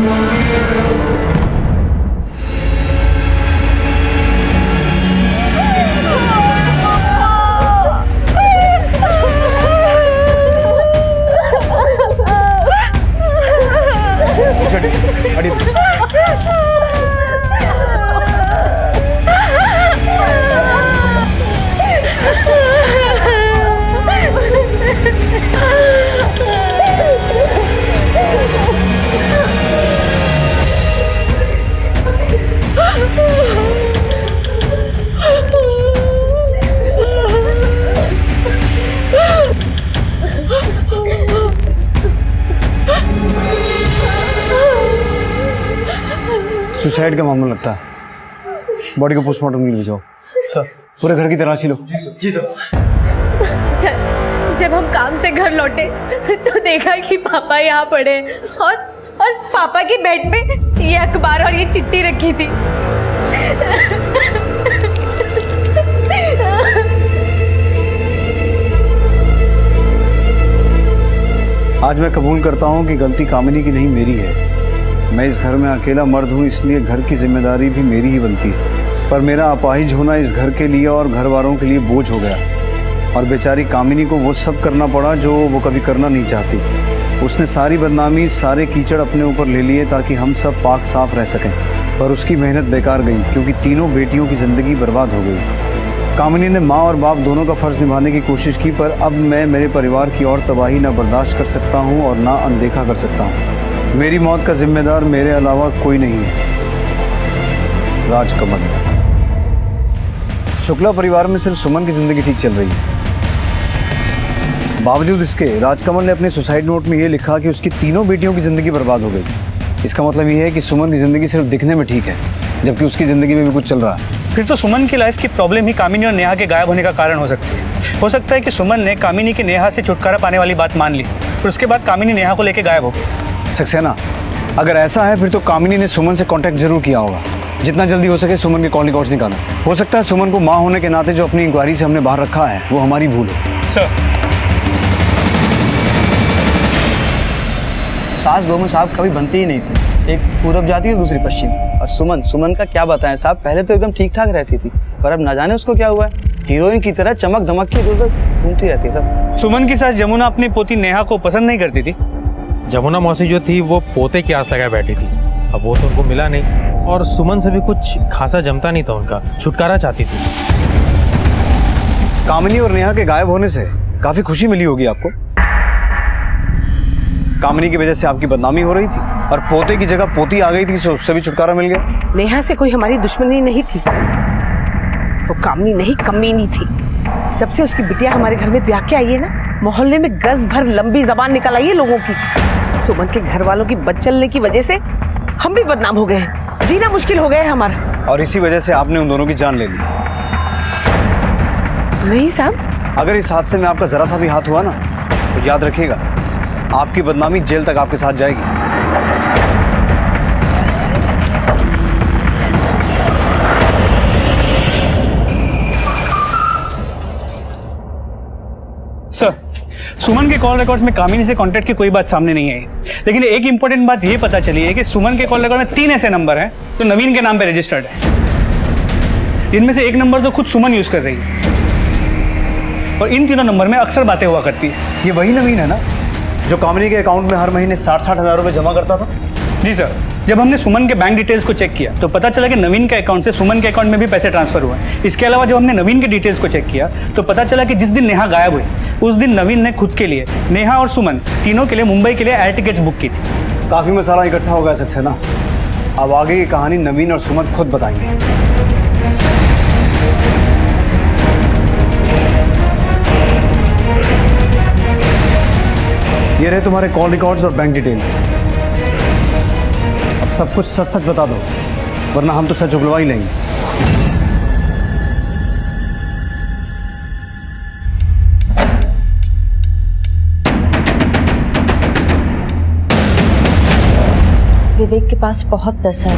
Speaker 4: सुसाइड का मामला लगता है। बॉडी को पोस्टमार्टम के लिए भेजाओ।
Speaker 16: सर
Speaker 4: पूरे घर की तलाशी लो।
Speaker 16: जी सर।
Speaker 10: सर जब हम काम से घर लौटे तो देखा कि पापा यहाँ पड़े हैं और पापा की बेड पे ये अखबार और ये चिट्ठी रखी थी।
Speaker 4: आज मैं कबूल करता हूँ कि गलती कामिनी की नहीं मेरी है। मैं इस घर में अकेला मर्द हूँ, इसलिए घर की जिम्मेदारी भी मेरी ही बनती है। पर मेरा अपाहिज होना इस घर के लिए और घर वालों के लिए बोझ हो गया और बेचारी कामिनी को वो सब करना पड़ा जो वो कभी करना नहीं चाहती थी। उसने सारी बदनामी, सारे कीचड़ अपने ऊपर ले लिए ताकि हम सब पाक साफ रह सकें, पर उसकी मेहनत बेकार गई क्योंकि तीनों बेटियों की ज़िंदगी बर्बाद हो गई। कामिनी ने माँ और बाप दोनों का फ़र्ज़ निभाने की कोशिश की, पर अब मैं मेरे परिवार की और तबाही ना बर्दाश्त कर सकता हूँ और ना अनदेखा कर सकता हूँ। मेरी मौत का जिम्मेदार मेरे अलावा कोई नहीं है, राजकमल। शुक्ला परिवार में सिर्फ सुमन की ज़िंदगी ठीक चल रही है। बावजूद इसके राजकमल ने अपने सुसाइड नोट में ये लिखा कि उसकी तीनों बेटियों की ज़िंदगी बर्बाद हो गई। इसका मतलब ये है कि सुमन की ज़िंदगी सिर्फ दिखने में ठीक है जबकि उसकी ज़िंदगी में भी कुछ चल रहा है।
Speaker 8: फिर तो सुमन की लाइफ की प्रॉब्लम ही कामिनी और नेहा के गायब होने का कारण हो सकती है। हो सकता है कि सुमन ने कामिनी की नेहा से छुटकारा पाने वाली बात मान ली, फिर उसके बाद कामिनी नेहा को लेकर गायब हो गई।
Speaker 4: सक्सेना, अगर ऐसा है फिर तो कामिनी ने सुमन से कांटेक्ट जरूर किया होगा। जितना जल्दी हो सके सुमन के कॉल रिकॉर्ड्स निकालो। हो सकता है सुमन को माँ होने के नाते जो अपनी इंक्वायरी से हमने बाहर रखा है वो हमारी भूल है।
Speaker 8: सर,
Speaker 16: सास बहू में साहब कभी बनती ही नहीं थी। एक पूरब जाती है, दूसरी पश्चिम। और सुमन का क्या बताएं साहब, पहले तो एकदम ठीक ठाक रहती थी, पर अब ना जाने उसको क्या हुआ है। हीरोइन की तरह चमक धमक के इधर उधर घूमती रहती है सब।
Speaker 8: सुमन की सास जमुना अपनी पोती नेहा को पसंद नहीं करती थी।
Speaker 17: जमुना मौसी जो थी वो पोते की आस लगाए बैठी थी, अब वो तो उनको मिला नहीं, और सुमन से भी कुछ खासा जमता नहीं था उनका, छुटकारा चाहती थी।
Speaker 4: कामिनी और नेहा के गायब होने से काफी खुशी मिली होगी आपको। कामिनी की वजह से आपकी बदनामी हो रही थी और पोते की जगह पोती आ गई थी, तो उससे भी छुटकारा मिल गया।
Speaker 18: नेहा से कोई हमारी दुश्मनी नहीं थी, वो कामनी नहीं कमीनी थी। जब से उसकी बिटिया हमारे घर में ब्याह के आई है ना, मोहल्ले में गज भर लंबी जबान निकल आई है लोगों की। सुमन के घर वालों की बदचलने की वजह से हम भी बदनाम हो गए हैं, जीना मुश्किल हो गया है हमारा।
Speaker 4: और इसी वजह से आपने उन दोनों की जान ले ली।
Speaker 18: नहीं साहब,
Speaker 4: अगर इस हादसे में आपका जरा सा भी हाथ हुआ ना, तो याद रखिएगा आपकी बदनामी जेल तक आपके साथ जाएगी।
Speaker 8: सर, सुमन के कॉल रिकॉर्ड्स में कामिनी से कांटेक्ट की कोई बात सामने नहीं आई, लेकिन एक इंपॉर्टेंट बात ये पता चली है कि सुमन के कॉल रिकॉर्ड में 3 ऐसे नंबर हैं जो नवीन के नाम पे रजिस्टर्ड है। इनमें से एक नंबर तो खुद सुमन यूज कर रही है, और इन तीनों नंबर में अक्सर बातें हुआ करती है।
Speaker 4: ये वही नवीन है ना जो कामिनी के अकाउंट में हर महीने 60-60 हज़ार रुपए जमा करता था?
Speaker 8: जी सर, जब हमने सुमन के बैंक डिटेल्स को चेक किया तो पता चला कि नवीन के अकाउंट से सुमन के अकाउंट में भी पैसे ट्रांसफर हुए। इसके अलावा जब हमने नवीन के डिटेल्स को चेक किया तो पता चला कि जिस दिन नेहा गायब हुई उस दिन नवीन ने खुद के लिए, नेहा और सुमन तीनों के लिए मुंबई के लिए एयर टिकट्स बुक की थी।
Speaker 4: काफी मसाला इकट्ठा हो गया सक्सेना। अब आगे की कहानी नवीन और सुमन खुद बताएंगे। ये रहे तुम्हारे कॉल रिकॉर्ड्स और बैंक डिटेल्स। अब सब कुछ सच सच बता दो, वरना हम तो सच उगलवा ही लेंगे।
Speaker 2: विवेक के पास बहुत पैसा है,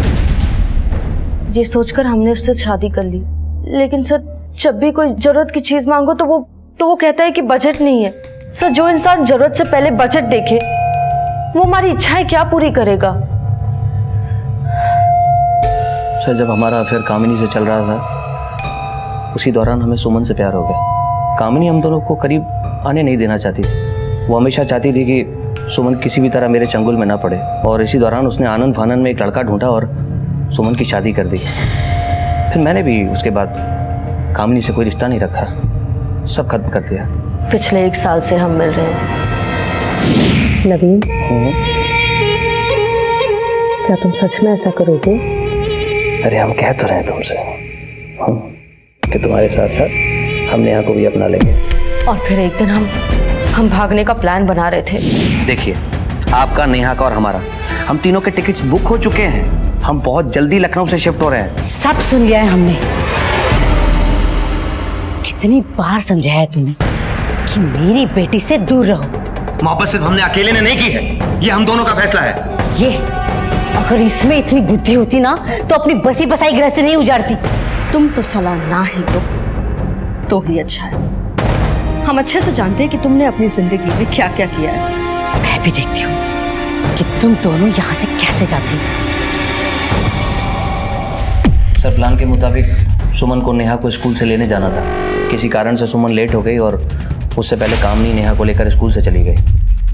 Speaker 2: ये सोचकर हमने उससे शादी कर ली। लेकिन सर, जब भी कोई जरूरत की चीज मांगो तो वो कहता है कि बजट नहीं है। सर, जो इंसान जरूरत से पहले बजट देखे वो हमारी इच्छाएं क्या पूरी करेगा।
Speaker 15: सर, जब हमारा अफेयर कामिनी से चल रहा था उसी दौरान हमें सुमन से प्यार हो गया। कामिनी हम दोनों को करीब आने नहीं देना चाहती थी। वो हमेशा चाहती थी कि सुमन किसी भी तरह मेरे चंगुल में ना पड़े, और इसी दौरान उसने आनंद फानन में एक लड़का ढूंढा और सुमन की शादी कर दी। फिर मैंने भी उसके बाद कामिनी से कोई रिश्ता नहीं रखा, सब खत्म कर दिया।
Speaker 2: पिछले 1 साल से हम मिल रहे हैं।
Speaker 18: नवीन, क्या तुम सच में ऐसा करोगे?
Speaker 15: अरे हम कह तो रहे हैं तुमसे कि तुम्हारे साथ साथ हम नेहा को भी अपना लेंगे।
Speaker 2: और फिर एक दिन हम भागने का प्लान बना रहे थे।
Speaker 15: देखिए, आपका, नेहा का और हमारा, हम तीनों के टिकट्स बुक हो चुके हैं। हम बहुत जल्दी लखनऊ से शिफ्ट हो रहे हैं।
Speaker 14: सब सुन लिया है हमने। कितनी बार समझाया तुम्हें कि मेरी बेटी से दूर रहो।
Speaker 15: मोहब्बत सिर्फ हमने अकेले ने नहीं की है, ये हम दोनों का फैसला है।
Speaker 14: ये अगर इसमें इतनी बुद्धि होती ना तो अपनी बसी बसाई घर से नहीं उजाड़ती।
Speaker 2: तुम तो सलाह ना ही दो तो ही अच्छा है। हम अच्छे से जानते हैं कि तुमने अपनी जिंदगी में क्या क्या किया है।
Speaker 14: मैं भी देखती हूँ कि तुम दोनों यहाँ से कैसे जाती हो।
Speaker 15: सर, प्लान के मुताबिक सुमन को नेहा को स्कूल से लेने जाना था। किसी कारण से सुमन लेट हो गई और उससे पहले कामिनी नेहा को लेकर स्कूल से चली गई।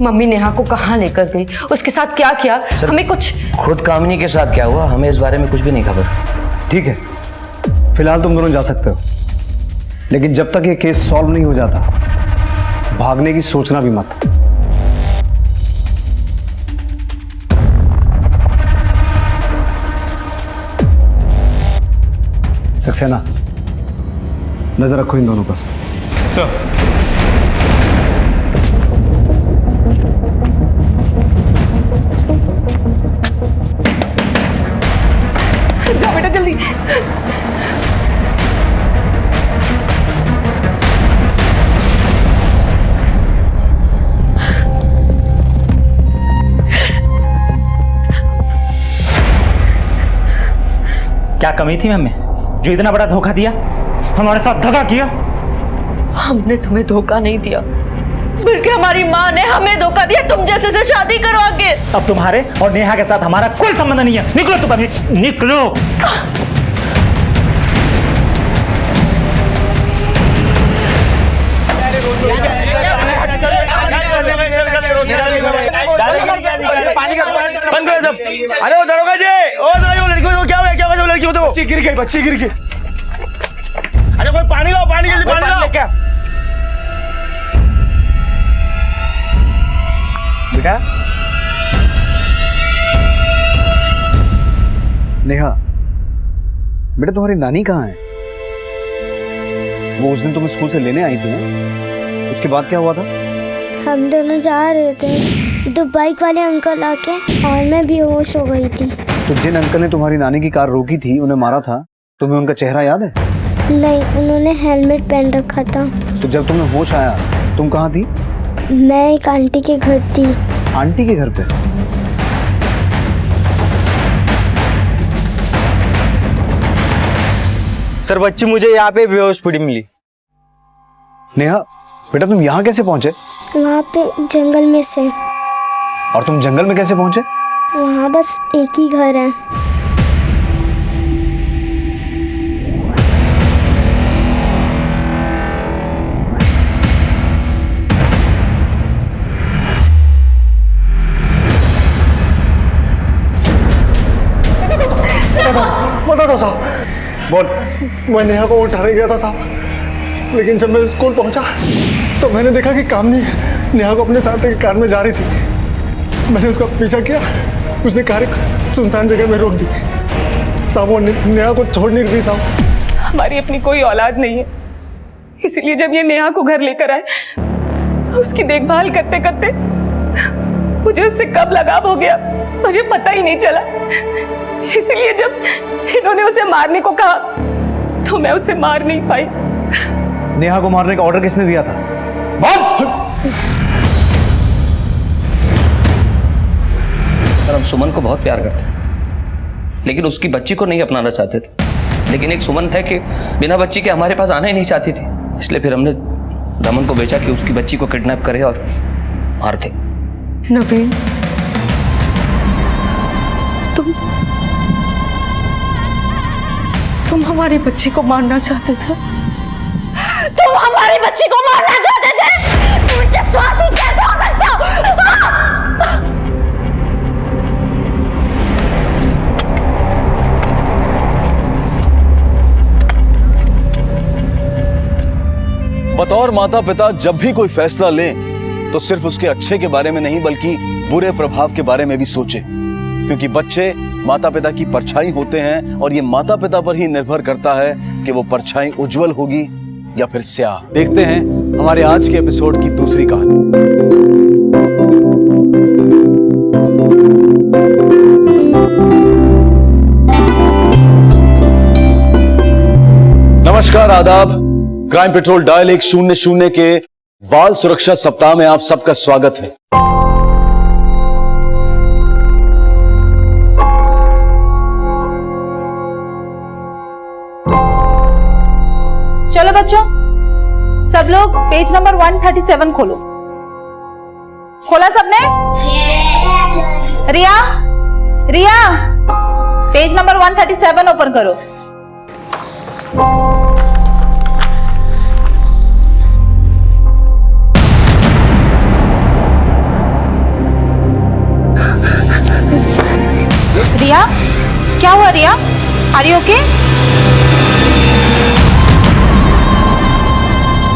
Speaker 2: मम्मी नेहा को कहाँ लेकर गई, उसके साथ क्या किया, हमें कुछ।
Speaker 15: खुद कामिनी के साथ क्या हुआ हमें इस बारे में कुछ भी नहीं खबर।
Speaker 4: ठीक है, फिलहाल तुम दोनों जा सकते हो, लेकिन जब तक ये केस सॉल्व नहीं हो जाता भागने की सोचना भी मत। सक्सेना, नजर रखो इन दोनों पर।
Speaker 8: सर,
Speaker 18: जाओ बेटा जल्दी।
Speaker 3: क्या कमी थी हमें जो इतना बड़ा धोखा दिया, हमारे साथ धोखा किया?
Speaker 2: हमने तुम्हें धोखा नहीं दिया, बल्कि हमारी माँ ने हमें धोखा दिया तुम जैसे से शादी करवा के।
Speaker 3: अब तुम्हारे और नेहा के साथ हमारा कोई संबंध नहीं है। निकलो तुम अभी, निकलो।
Speaker 1: बंद करो सब। अरे वो दरोगा जी, ओ दरोगा जी, वो लड़की को क्या हो गया? क्या हो गया? वो लड़की को तो बच्ची गिर गई, बच्ची गिर गई। अरे कोई पानी लाओ, पानी जल्दी पानी लाओ। क्या बेटा?
Speaker 4: नेहा, बेटा तुम्हारी नानी कहाँ है? वो उस दिन तुम स्कूल से लेने आई थी ना, उसके बाद क्या हुआ था?
Speaker 5: हम दोनों जा रहे थे तो बाइक वाले अंकल आके और मैं बेहोश हो गई थी।
Speaker 4: तो जिन अंकल ने तुम्हारी नानी की कार रोकी थी, उन्हें मारा था, तुम्हें उनका चेहरा याद है?
Speaker 5: नहीं, उन्होंने हेलमेट पहन रखा था।
Speaker 4: तो जब तुम्हें होश आया, तुम कहाँ थी?
Speaker 5: मैं एक आंटी के घर थी।
Speaker 4: आंटी के घर पे?
Speaker 19: सर बच्ची मुझे यहाँ पे बेहोश पड़ी मिली।
Speaker 4: नेहा, बेटा तुम यहाँ कैसे पहुंचे?
Speaker 5: वहाँ पे जंगल में से।
Speaker 4: और तुम जंगल में कैसे पहुंचे?
Speaker 5: वहाँ बस एक ही घर है।
Speaker 16: बता दो साहब।
Speaker 4: बोल।
Speaker 16: मैं नेहा को उठाने गया था साहब, लेकिन जब मैं स्कूल पहुंचा तो मैंने देखा कि कामनी नेहा को अपने साथ एक कार में जा रही थी। मैंने उसका पीछा किया, उसने कार एक सुनसान जगह में रोक दी साहब। वो नेहा को छोड़ नहीं रही साहब।
Speaker 18: हमारी अपनी कोई औलाद नहीं है, इसीलिए जब ये नेहा को घर लेकर आए तो उसकी देखभाल करते करते मुझे उससे कब लगाव हो गया मुझे पता ही नहीं चला। इसीलिए जब इन्होंने उसे मारने को कहा तो मैं उसे मार नहीं पाई।
Speaker 4: नेहा को मारने का ऑर्डर किसने दिया था?
Speaker 15: सर, हम सुमन को बहुत प्यार करते हैं, लेकिन उसकी बच्ची को नहीं अपनाना चाहते थे। लेकिन एक सुमन है कि बिना बच्ची के हमारे पास आना ही नहीं चाहती थी, इसलिए फिर हमने रमन को बेचा कि उसकी बच्ची को किडनैप करे और मार दे।
Speaker 2: नवीन, तुम हमारी बच्ची को मारना चाहते थे? तुम हमारी बच्ची को मारना चाहते थे? तुम इतने स्वार्थी कैसे हो सकते हो?
Speaker 1: बतौर माता पिता जब भी कोई फैसला लें तो सिर्फ उसके अच्छे के बारे में नहीं बल्कि बुरे प्रभाव के बारे में भी सोचें, क्योंकि बच्चे माता पिता की परछाई होते हैं और ये माता पिता पर ही निर्भर करता है कि वो परछाई उज्जवल होगी या फिर स्याह। देखते हैं हमारे आज के एपिसोड की दूसरी कहानी। नमस्कार, आदाब। क्राइम पेट्रोल डायल 100 के बाल सुरक्षा सप्ताह में आप सबका स्वागत है।
Speaker 6: चलो बच्चों, सब लोग पेज नंबर 137 खोलो। खोला सबने? रिया, रिया, पेज नंबर 137 ओपन करो। रिया, क्या हुआ रिया? Are you okay?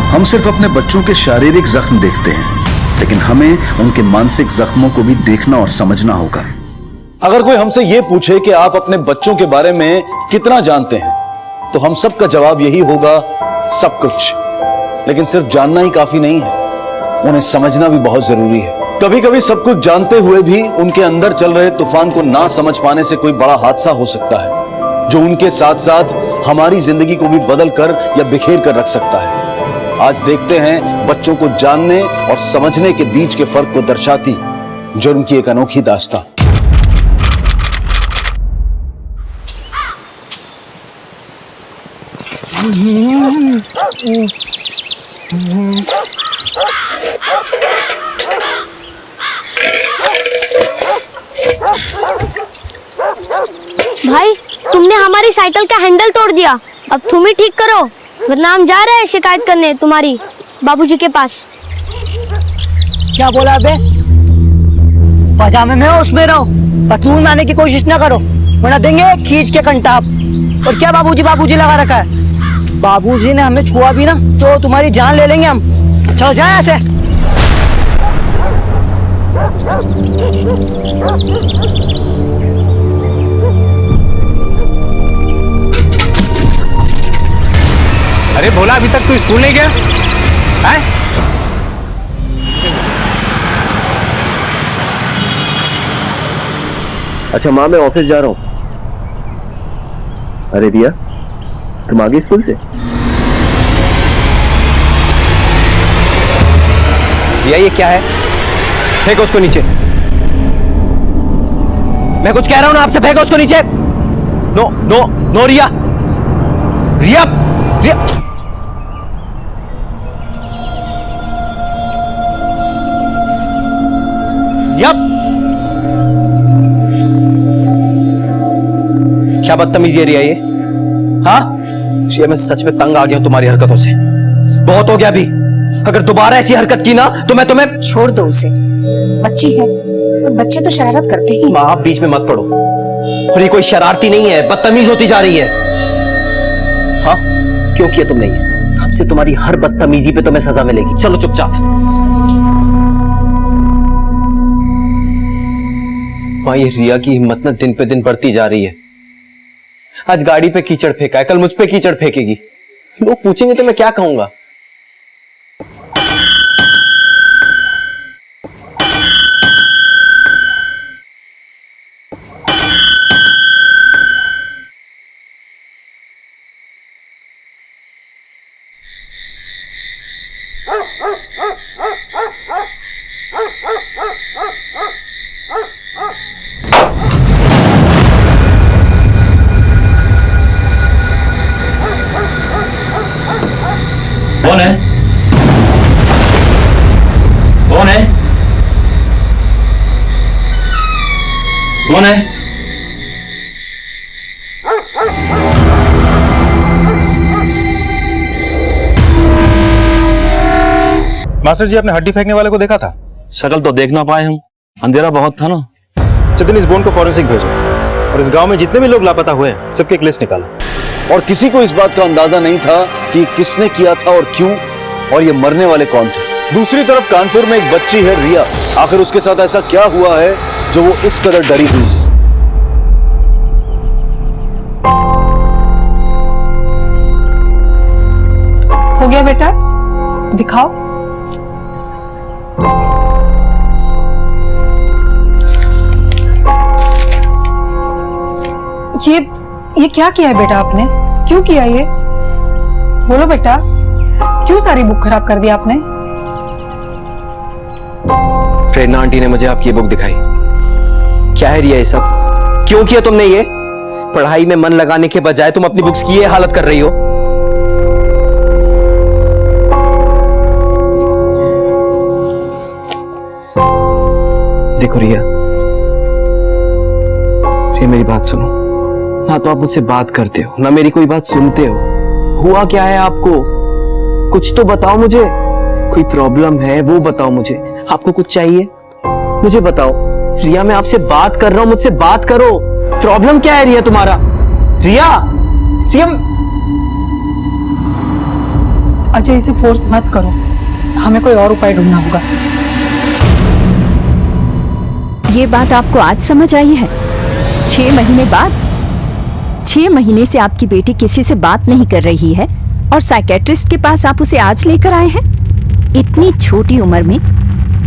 Speaker 1: हम सिर्फ अपने बच्चों के शारीरिक जख्म देखते हैं, लेकिन हमें उनके मानसिक जख्मों को भी देखना और समझना होगा। अगर कोई हमसे यह पूछे कि आप अपने बच्चों के बारे में कितना जानते हैं, तो हम सबका जवाब यही होगा, सब कुछ। लेकिन सिर्फ जानना ही काफी नहीं है, उन्हें समझना भी बहुत जरूरी है। कभी कभी सब कुछ जानते हुए भी उनके अंदर चल रहे तूफान को ना समझ पाने से कोई बड़ा हादसा हो सकता है, जो उनके साथ साथ हमारी जिंदगी को भी बदल कर या बिखेर कर रख सकता है। आज देखते हैं बच्चों को जानने और समझने के बीच के फर्क को दर्शाती जुर्म की एक अनोखी दास्तां।
Speaker 5: भाई तुमने हमारी साइकिल का हैंडल तोड़ दिया, अब तुम ही ठीक करो वरना हम जा रहे हैं शिकायत करने तुम्हारी बाबूजी के पास।
Speaker 20: क्या बोला बे? पजामे में हो उसमें रहो, पतलून में आने की कोशिश ना करो वरना देंगे खींच के कंटाप। और क्या बाबूजी बाबूजी लगा रखा है? बाबूजी ने हमें छुआ भी ना तो तुम्हारी जान ले लेंगे हम। चलो जाए ऐसे।
Speaker 17: अरे भोला, अभी तक तू स्कूल नहीं गया है?
Speaker 15: अच्छा माँ, मैं ऑफिस जा रहा हूँ। अरे रिया, तुम आ गई स्कूल से? रिया, ये क्या है? फेंको उसको नीचे। मैं कुछ कह रहा हूं ना आपसे, फेंको उसको नीचे। नो नो नो रिया, रिया रिया। यप, क्या बदतमीजी है रिया ये? हाँ रिया, मैं सच में तंग आ गया हूं तुम्हारी हरकतों से। बहुत हो गया अभी। अगर दोबारा ऐसी हरकत की ना तो मैं तुम्हें।
Speaker 18: छोड़ दो उसे, बच्ची है और बच्चे तो शरारत करते ही।
Speaker 15: माँ, आप बीच में मत पड़ो। और ये कोई शरारती नहीं है, बदतमीज होती जा रही है। हाँ, क्यों किया तुमने ये? अब से तुम्हारी हर बदतमीजी पे तुम्हें सजा मिलेगी। चलो चुपचाप। माँ, ये रिया की हिम्मत ना दिन पे दिन बढ़ती जा रही है। आज गाड़ी पे कीचड़ फेंका है, कल मुझ पे कीचड़ फेंकेगी। लोग पूछेंगे तो मैं क्या कहूंगा?
Speaker 1: कौन है? कौन है? कौन है?
Speaker 17: मास्टर जी, आपने हड्डी फेंकने वाले को देखा था?
Speaker 15: शक्ल तो देख ना पाए हम, अंधेरा बहुत था ना।
Speaker 17: चेतन, इस बोन को फॉरेंसिक भेजो और इस गांव में जितने भी लोग लापता हुए हैं सबकी एक लिस्ट निकालो।
Speaker 1: और किसी को इस बात का अंदाजा नहीं था कि किसने किया था और क्यों, और ये मरने वाले कौन थे। दूसरी तरफ कानपुर में एक बच्ची है रिया, आखिर उसके साथ ऐसा क्या हुआ है जो वो इस कदर डरी हुई है?
Speaker 18: हो गया बेटा, दिखाओ। ये क्या किया है बेटा आपने? क्यों किया ये? बोलो बेटा, क्यों सारी बुक खराब कर दी आपने?
Speaker 15: प्रेरणा आंटी ने मुझे आपकी बुक दिखाई। क्या है रिया ये सब? क्यों किया तुमने ये? पढ़ाई में मन लगाने के बजाय तुम अपनी बुक्स की ये हालत कर रही हो। देखो रिया, मेरी बात सुनो। ना तो आप मुझसे बात करते हो, ना मेरी कोई बात सुनते हो। हुआ क्या है आपको? कुछ तो बताओ मुझे। कोई प्रॉब्लम है वो बताओ मुझे। आपको कुछ चाहिए मुझे बताओ। रिया, मैं आपसे बात कर रहा हूं, मुझसे बात करो। प्रॉब्लम क्या है रिया तुम्हारा? रिया, रिया।
Speaker 18: अजय, इसे फोर्स मत करो, हमें कोई और उपाय ढूंढना होगा।
Speaker 11: ये बात आपको आज समझ आई है? 6 महीने बाद? 6 महीने से आपकी बेटी किसी से बात नहीं कर रही है और साइकेट्रिस्ट के पास आप उसे आज लेकर आए हैं? इतनी छोटी उम्र में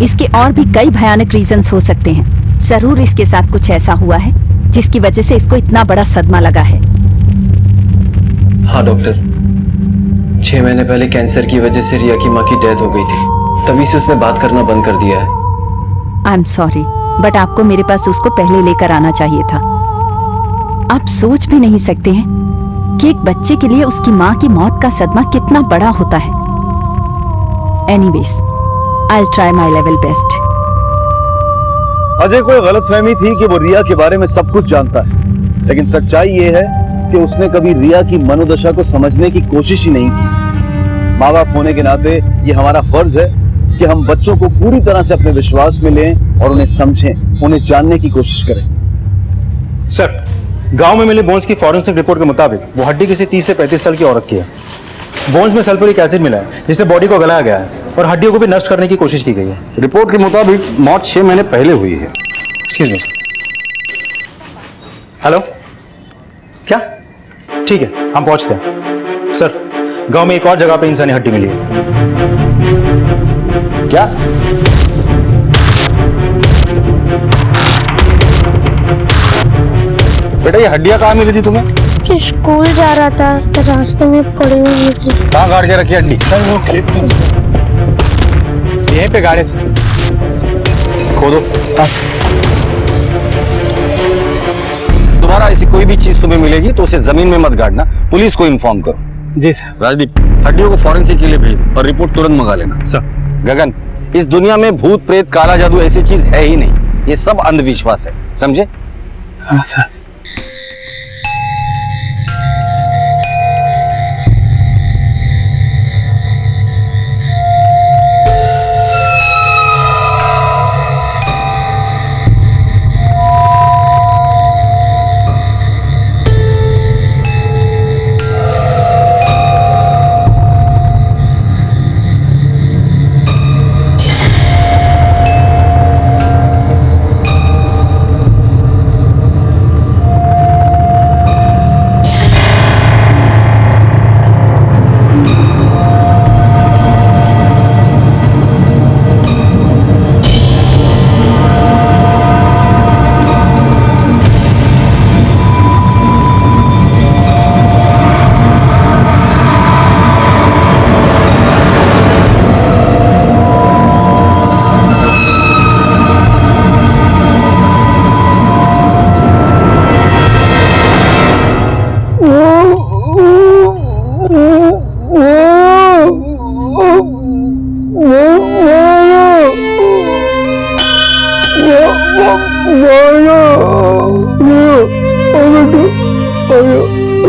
Speaker 11: इसके और भी कई भयानक रीजंस हो सकते हैं। जरूर इसके साथ कुछ ऐसा हुआ है जिसकी वजह से इसको इतना बड़ा सदमा लगा है।
Speaker 15: हाँ डॉक्टर, 6 महीने पहले कैंसर की वजह से रिया की माँ की डेथ हो गई थी, तभी से उसने बात करना बंद कर दिया है।
Speaker 11: आई एम सॉरी, बट आपको मेरे पास उसको पहले लेकर आना चाहिए था। आप सोच भी नहीं सकते हैं कि एक बच्चे के लिए उसकी माँ की मौत का सदमा कितना बड़ा होता है। Anyways, I will try my level best.
Speaker 1: Ajay को गलतफहमी थी कि वो रिया के बारे में सब कुछ जानता है, लेकिन सच्चाई ये है कि उसने कभी रिया की मनोदशा को समझने की कोशिश ही नहीं की। माँ बाप होने के नाते ये हमारा फर्ज है कि हम बच्चों को पूरी तरह से अपने विश्वास में लें और उन्हें समझें, उन्हें जानने की कोशिश करें।
Speaker 21: सर, गांव में मिली बोन्स की फॉरेंसिक रिपोर्ट के मुताबिक वो हड्डी किसी 30 से 35 साल की औरत की है। बोन्स में सल्फ्यूरिक एसिड मिला है जिससे बॉडी को गलाया गया है और हड्डियों को भी नष्ट करने की कोशिश की गई है।
Speaker 22: रिपोर्ट के मुताबिक मौत 6 महीने पहले हुई है।
Speaker 21: Excuse me. हेलो, क्या? ठीक है, हम पहुंचते हैं। सर, गांव में एक और जगह पे इंसानी हड्डी मिली है।
Speaker 22: क्या? बेटा, ये हड्डियां कहाँ मिली थी तुम्हें?
Speaker 5: स्कूल जा रहा था, रास्ते में पड़ी हुई थी।
Speaker 22: कहाँ गाड़ के रखी हड्डी?
Speaker 21: सर, वो खेत में यहीं पे गाड़े से
Speaker 22: खोदो। दोबारा ऐसी कोई भी चीज तुम्हें मिलेगी तो उसे जमीन में मत गाड़ना, पुलिस को इन्फॉर्म करो।
Speaker 21: जी सर।
Speaker 22: राजदीप, हड्डियों को फॉरेंसिक के लिए भेज दो और रिपोर्ट तुरंत मंगा लेना।
Speaker 21: सर।
Speaker 22: गगन, इस दुनिया में भूत प्रेत काला जादू ऐसी चीज है ही नहीं, ये सब अंधविश्वास है, समझे?
Speaker 21: हाँ सर।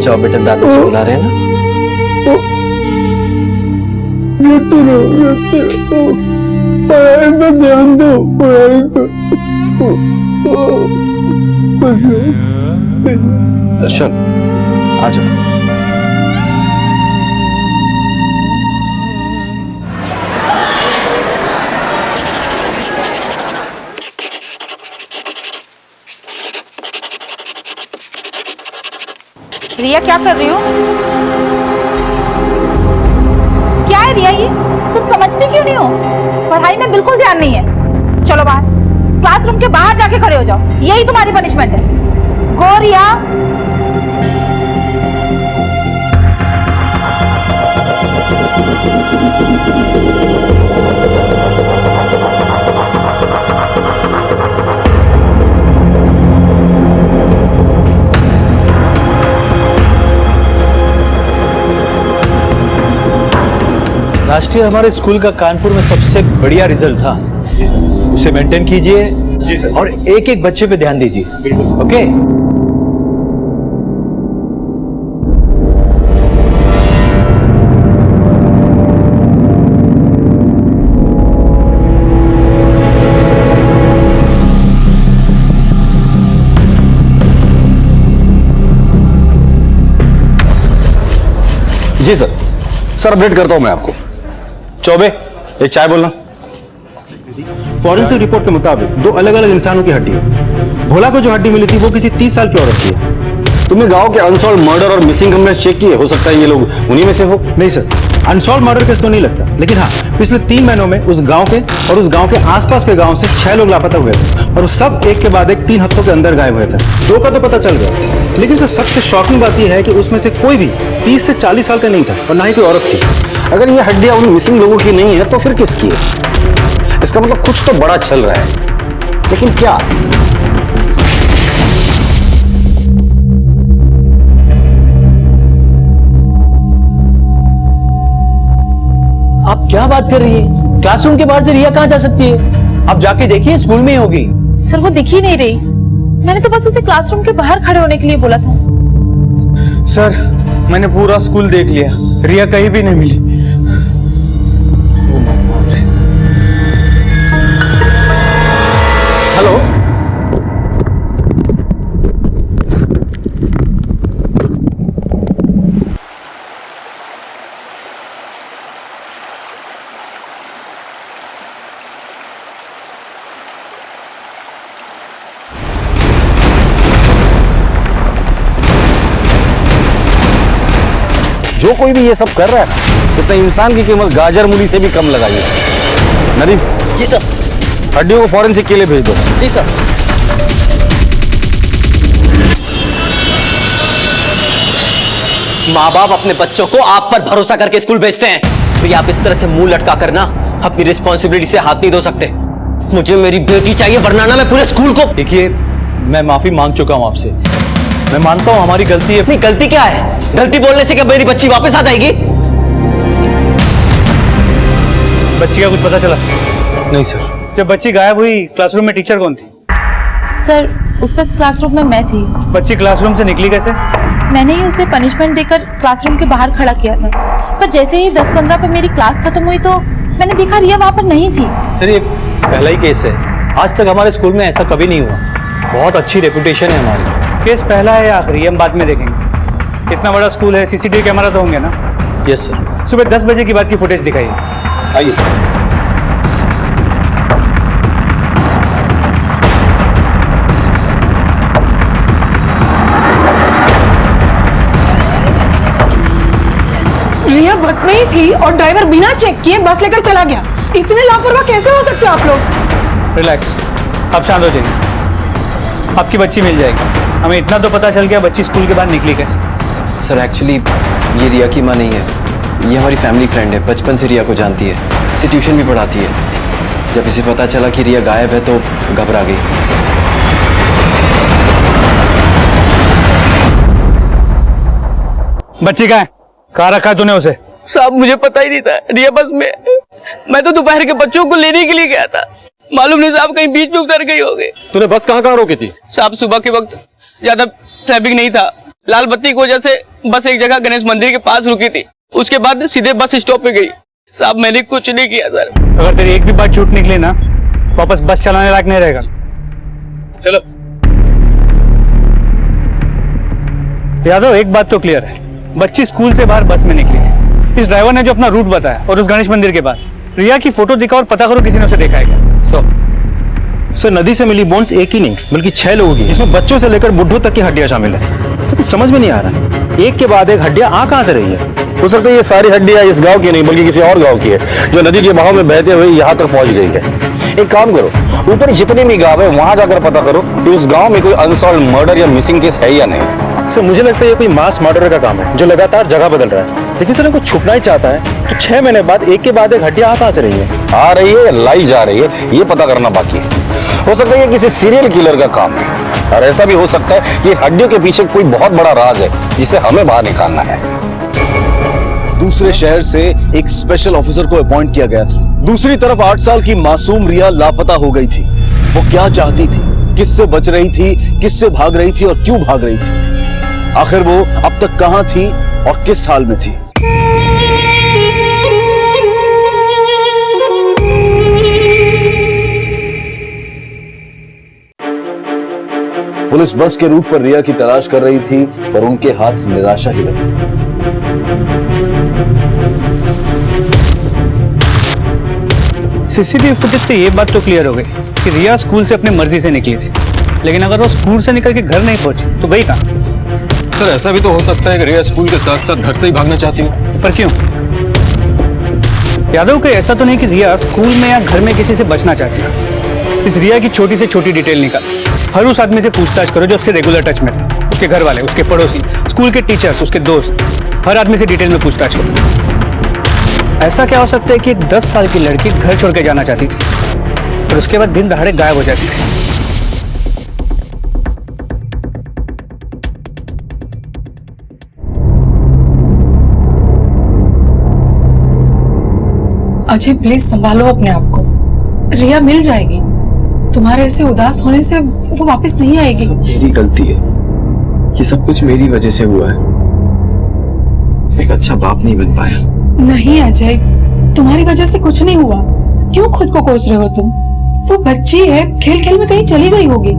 Speaker 15: जाओ बेटा, दादाजी बुला रहे हैं ना।
Speaker 23: पढ़ाई पे ध्यान दो, पढ़ाई पे।
Speaker 22: चल, आ जाओ।
Speaker 6: रिया, क्या कर रही हो? क्या है रिया ये? तुम समझती क्यों नहीं हो? पढ़ाई में बिल्कुल ध्यान नहीं है। चलो बाहर, क्लासरूम के बाहर जाके खड़े हो जाओ, यही तुम्हारी पनिशमेंट है। गो रिया।
Speaker 21: राष्ट्रीय हमारे स्कूल का कानपुर में सबसे बढ़िया रिजल्ट था। जी सर। उसे मेंटेन कीजिए। जी सर। और एक एक बच्चे पे ध्यान दीजिए। बिल्कुल सर। ओके।
Speaker 22: जी सर। सर, अपडेट करता हूं मैं आपको। चौबे, एक चाय बोलना।
Speaker 21: फॉरेंसिक रिपोर्ट के मुताबिक 2 अलग अलग इंसानों की हड्डी है। भोला को जो हड्डी मिली थी वो किसी 30 साल की औरत की है।
Speaker 22: तुमने गांव के अनसॉल्व मर्डर और मिसिंग कंप्लेंट्स चेक किए? हो सकता है ये लोग उन्हीं में से हो।
Speaker 21: नहीं सर, अनसॉल्व मर्डर केस तो नहीं लगता, लेकिन हाँ, पिछले 3 महीनों में उस गांव के और उस गांव के आसपास के गांव से 6 लोग लापता हुए थे और सब एक के बाद एक 3 हफ्तों के अंदर गायब हुए थे। 2 का तो पता चल गया, लेकिन सर सबसे शॉकिंग बात यह है कि उसमें से कोई भी 30 से 40 साल का नहीं था और ना ही कोई औरत थी।
Speaker 22: अगर ये हड्डियां उन मिसिंग लोगों की नहीं है तो फिर किसकी है? इसका मतलब कुछ तो बड़ा चल रहा है, लेकिन क्या?
Speaker 20: क्या बात कर रही है? क्लासरूम के बाहर से रिया कहाँ जा सकती है? आप जाके देखिए, स्कूल में ही होगी।
Speaker 6: सर वो दिख ही नहीं रही। मैंने तो बस उसे क्लासरूम के बाहर खड़े होने के लिए बोला था।
Speaker 19: सर मैंने पूरा स्कूल देख लिया, रिया कहीं भी नहीं मिली। हेलो,
Speaker 22: जो कोई भी ये सब कर रहा है ना, उसने इंसान की कीमत गाजर मूली से भी कम लगाई है। नदीम।
Speaker 20: जी सर।
Speaker 22: हड्डियों को फॉरेंसिक के लिए भेज दो।
Speaker 20: जी सर।
Speaker 9: माँ बाप अपने बच्चों को आप पर भरोसा करके स्कूल भेजते हैं, तो ये आप इस तरह से मुंह लटका कर ना अपनी रिस्पॉन्सिबिलिटी से हाथ नहीं धो सकते। मुझे मेरी बेटी चाहिए, वरना ना मैं पूरे स्कूल को।
Speaker 21: देखिए, मैं माफी मांग चुका हूं आपसे। मैं मानता हूं हमारी गलती है।
Speaker 9: नहीं, गलती क्या है? गलती बोलने से क्या मेरी बच्ची वापस आ जाएगी?
Speaker 8: बच्ची का कुछ पता चला?
Speaker 21: नहीं सर।
Speaker 8: जब बच्ची गायब हुई, क्लासरूम में टीचर कौन थी?
Speaker 6: सर उस वक्त क्लासरूम में मैं थी।
Speaker 8: बच्ची क्लासरूम से निकली कैसे?
Speaker 6: मैंने ही उसे पनिशमेंट देकर क्लासरूम के बाहर खड़ा किया था, पर जैसे ही 10-15 पे मेरी क्लास खत्म हुई तो मैंने देखा रिया वहाँ पर नहीं थी।
Speaker 21: सर ये पहला ही केस है, आज तक हमारे स्कूल में ऐसा कभी नहीं हुआ। बहुत अच्छी रेपुटेशन है हमारी।
Speaker 8: केस पहला है या आखिरी, हम बाद में देखेंगे। इतना बड़ा स्कूल है, सीसीटीवी कैमरा तो होंगे ना?
Speaker 21: Yes sir.
Speaker 8: सुबह 10 बजे की बात की फुटेज दिखाइए।
Speaker 21: आइए सर।
Speaker 18: रिया बस में ही थी और ड्राइवर बिना चेक किए बस लेकर चला गया। इतने लापरवाह कैसे हो सकते हो आप लोग?
Speaker 8: रिलैक्स, आप शांत हो जाइए, आपकी बच्ची मिल जाएगी। हमें इतना तो पता चल गया बच्ची स्कूल के बाहर निकली कैसे।
Speaker 12: सर एक्चुअली ये रिया की माँ नहीं है, ये हमारी फैमिली फ्रेंड है, बचपन से रिया को जानती है, इसे ट्यूशन भी पढ़ाती है। जब इसे पता चला कि रिया गायब है तो घबरा गई।
Speaker 8: बच्ची कहाँ है? कहाँ रखा तूने उसे?
Speaker 9: साहब मुझे पता ही नहीं था रिया बस में। मैं तो दोपहर के बच्चों को लेने के लिए गया था, मालूम नहीं साहब कहीं बीच में उतर गई होगी।
Speaker 21: तूने बस कहाँ रोकी थी?
Speaker 9: साहब सुबह के वक्त ज्यादा ट्रैफिक नहीं था, लाल बत्ती की वजह से बस एक जगह गणेश मंदिर के पास रुकी थी, उसके बाद सीधे बस स्टॉप पे गई। साहब मैंने कुछ नहीं किया सर।
Speaker 8: अगर तेरी एक भी बात झूठ निकली ना, वापस बस चलाने लायक नहीं रहेगा। चलो यादव, एक बात तो क्लियर है, बच्ची स्कूल से बाहर बस में निकली है। इस ड्राइवर ने जो अपना रूट बताया और उस गणेश मंदिर के पास, रिया की फोटो दिखा और पता करो किसी ने उसे देखा है क्या?
Speaker 21: सर नदी से मिली बोन्स एक ही नहीं बल्कि 6 लोगों की, इसमें बच्चों से लेकर बुढ़ों तक की हड्डियां शामिल है। सर कुछ समझ में नहीं आ रहा, एक के बाद एक हड्डियां आ कहां से रही है?
Speaker 22: हो सकता है ये सारी हड्डियां इस गांव की नहीं बल्कि किसी और गांव की है, जो नदी के बहाव में बहते हुए यहाँ तक पहुंच गई है। एक काम करो, ऊपर जितने भी गांव है वहां जाकर पता करो कि उस गांव में कोई अनसॉल्व मर्डर या मिसिंग केस है या नहीं।
Speaker 21: सर मुझे लगता है ये कोई मास मर्डर का काम है जो लगातार जगह बदल रहा है, लेकिन सर कुछ छुपना ही चाहता है तो 6 महीने बाद एक के बाद एक हड्डियां कहां से रही है?
Speaker 22: आ रही है, लाई जा रही है, ये पता करना बाकी है। हो सकता है ये किसी सीरियल किलर का काम है, और ऐसा भी हो सकता है कि हड्डियों के पीछे कोई बहुत बड़ा राज है जिसे हमें बाहर निकालना है।
Speaker 1: दूसरे शहर से एक स्पेशल ऑफिसर को अपॉइंट किया गया था। दूसरी तरफ 8 साल की मासूम रिया लापता हो गई थी। वो क्या चाहती थी, किससे बच रही थी, किससे भाग रही थी और क्यों भाग रही थी? आखिर वो अब तक कहां थी और किस हाल में थी? पुलिस बस के रूट पर रिया की तलाश कर रही थी, पर उनके हाथ निराशा ही लगी।
Speaker 8: सीसीटीवी फुटेज से ये बात तो क्लियर हो गई कि रिया स्कूल से अपनी मर्जी से निकली थी, लेकिन अगर वो स्कूल से निकल के घर नहीं पहुंची तो गई कहां?
Speaker 12: सर ऐसा भी तो हो सकता है कि रिया स्कूल के साथ साथ घर से ही भागना चाहती हो।
Speaker 8: पर क्यों? यादव को ऐसा तो नहीं कि रिया स्कूल में या घर में किसी से बचना चाहती है। इस रिया की छोटी से छोटी डिटेल निकाल, हर उस आदमी से पूछताछ करो जो उससे रेगुलर टच में था, उसके घर वाले, उसके पड़ोसी, स्कूल के टीचर्स, उसके दोस्त, हर आदमी से डिटेल में पूछताछ करो। ऐसा क्या हो सकता है कि एक 10 साल की लड़की घर छोड़ के जाना चाहती थी और उसके बाद दिन दहाड़े गायब हो जाती थी?
Speaker 7: अजय प्लीज संभालो अपने आप को। रिया मिल जाएगी। तुम्हारे ऐसे उदास होने से वो वापस नहीं आएगी।
Speaker 12: मेरी गलती है, ये सब कुछ मेरी वजह से हुआ है। एक अच्छा बाप नहीं बन पाया।
Speaker 7: नहीं अजय, तुम्हारी वजह से कुछ नहीं हुआ। क्यों खुद को कोस रहे हो तुम? वो बच्ची है, खेल खेल में कहीं चली गई होगी।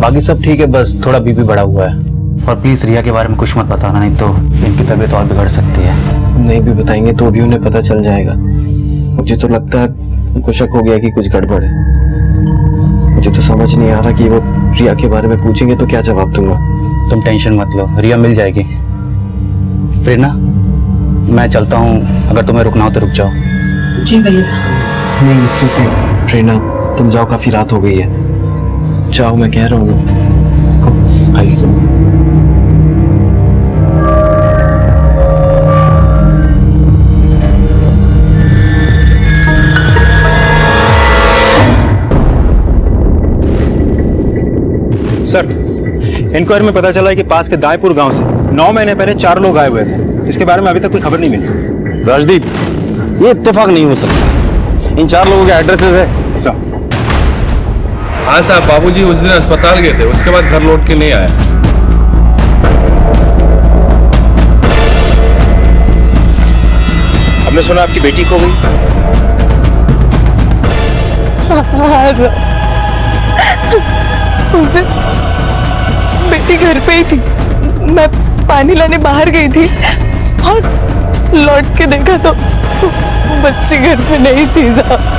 Speaker 8: बाकी सब ठीक है, बस थोड़ा बीपी बढ़ा हुआ है। और प्लीज रिया के बारे में कुछ मत बताना, नहीं तो इनकी तबीयत और बिगड़ सकती है।
Speaker 12: नहीं भी बताएंगे तो भी उन्हें पता चल जाएगा। मुझे तो लगता है उनको शक हो गया कि कुछ गड़बड़ है। मुझे तो समझ नहीं आ रहा कि वो रिया के बारे में पूछेंगे तो क्या जवाब दूंगा।
Speaker 8: तुम टेंशन मत लो, रिया मिल जाएगी। प्रेरणा, मैं चलता हूँ, अगर तुम्हें रुकना हो तो रुक जाओ।
Speaker 7: जी भैया।
Speaker 12: नहीं इट्स ओके। प्रेरणा तुम जाओ, काफी रात हो गई है। जाओ, मैं कह रहा हूँ।
Speaker 21: सर, इंक्वायरी में पता चला है कि पास के दायपुर गांव से 9 महीने पहले 4 लोग आए हुए थे। इसके बारे में अभी तक कोई खबर नहीं मिली।
Speaker 22: राजदीप, ये इत्तेफाक नहीं हो सकता। इन 4 लोगों के एड्रेसेस है
Speaker 21: सर।
Speaker 10: हाँ साहब, बाबूजी उस दिन अस्पताल गए थे, उसके बाद घर लौट के नहीं आए।
Speaker 21: हमने सुना आपकी बेटी खो गई।
Speaker 7: हाँ सर, उस दिन बेटी घर पे ही थी। मैं पानी लाने बाहर गई थी और लौट के देखा तो बच्ची घर पे नहीं थी साहब।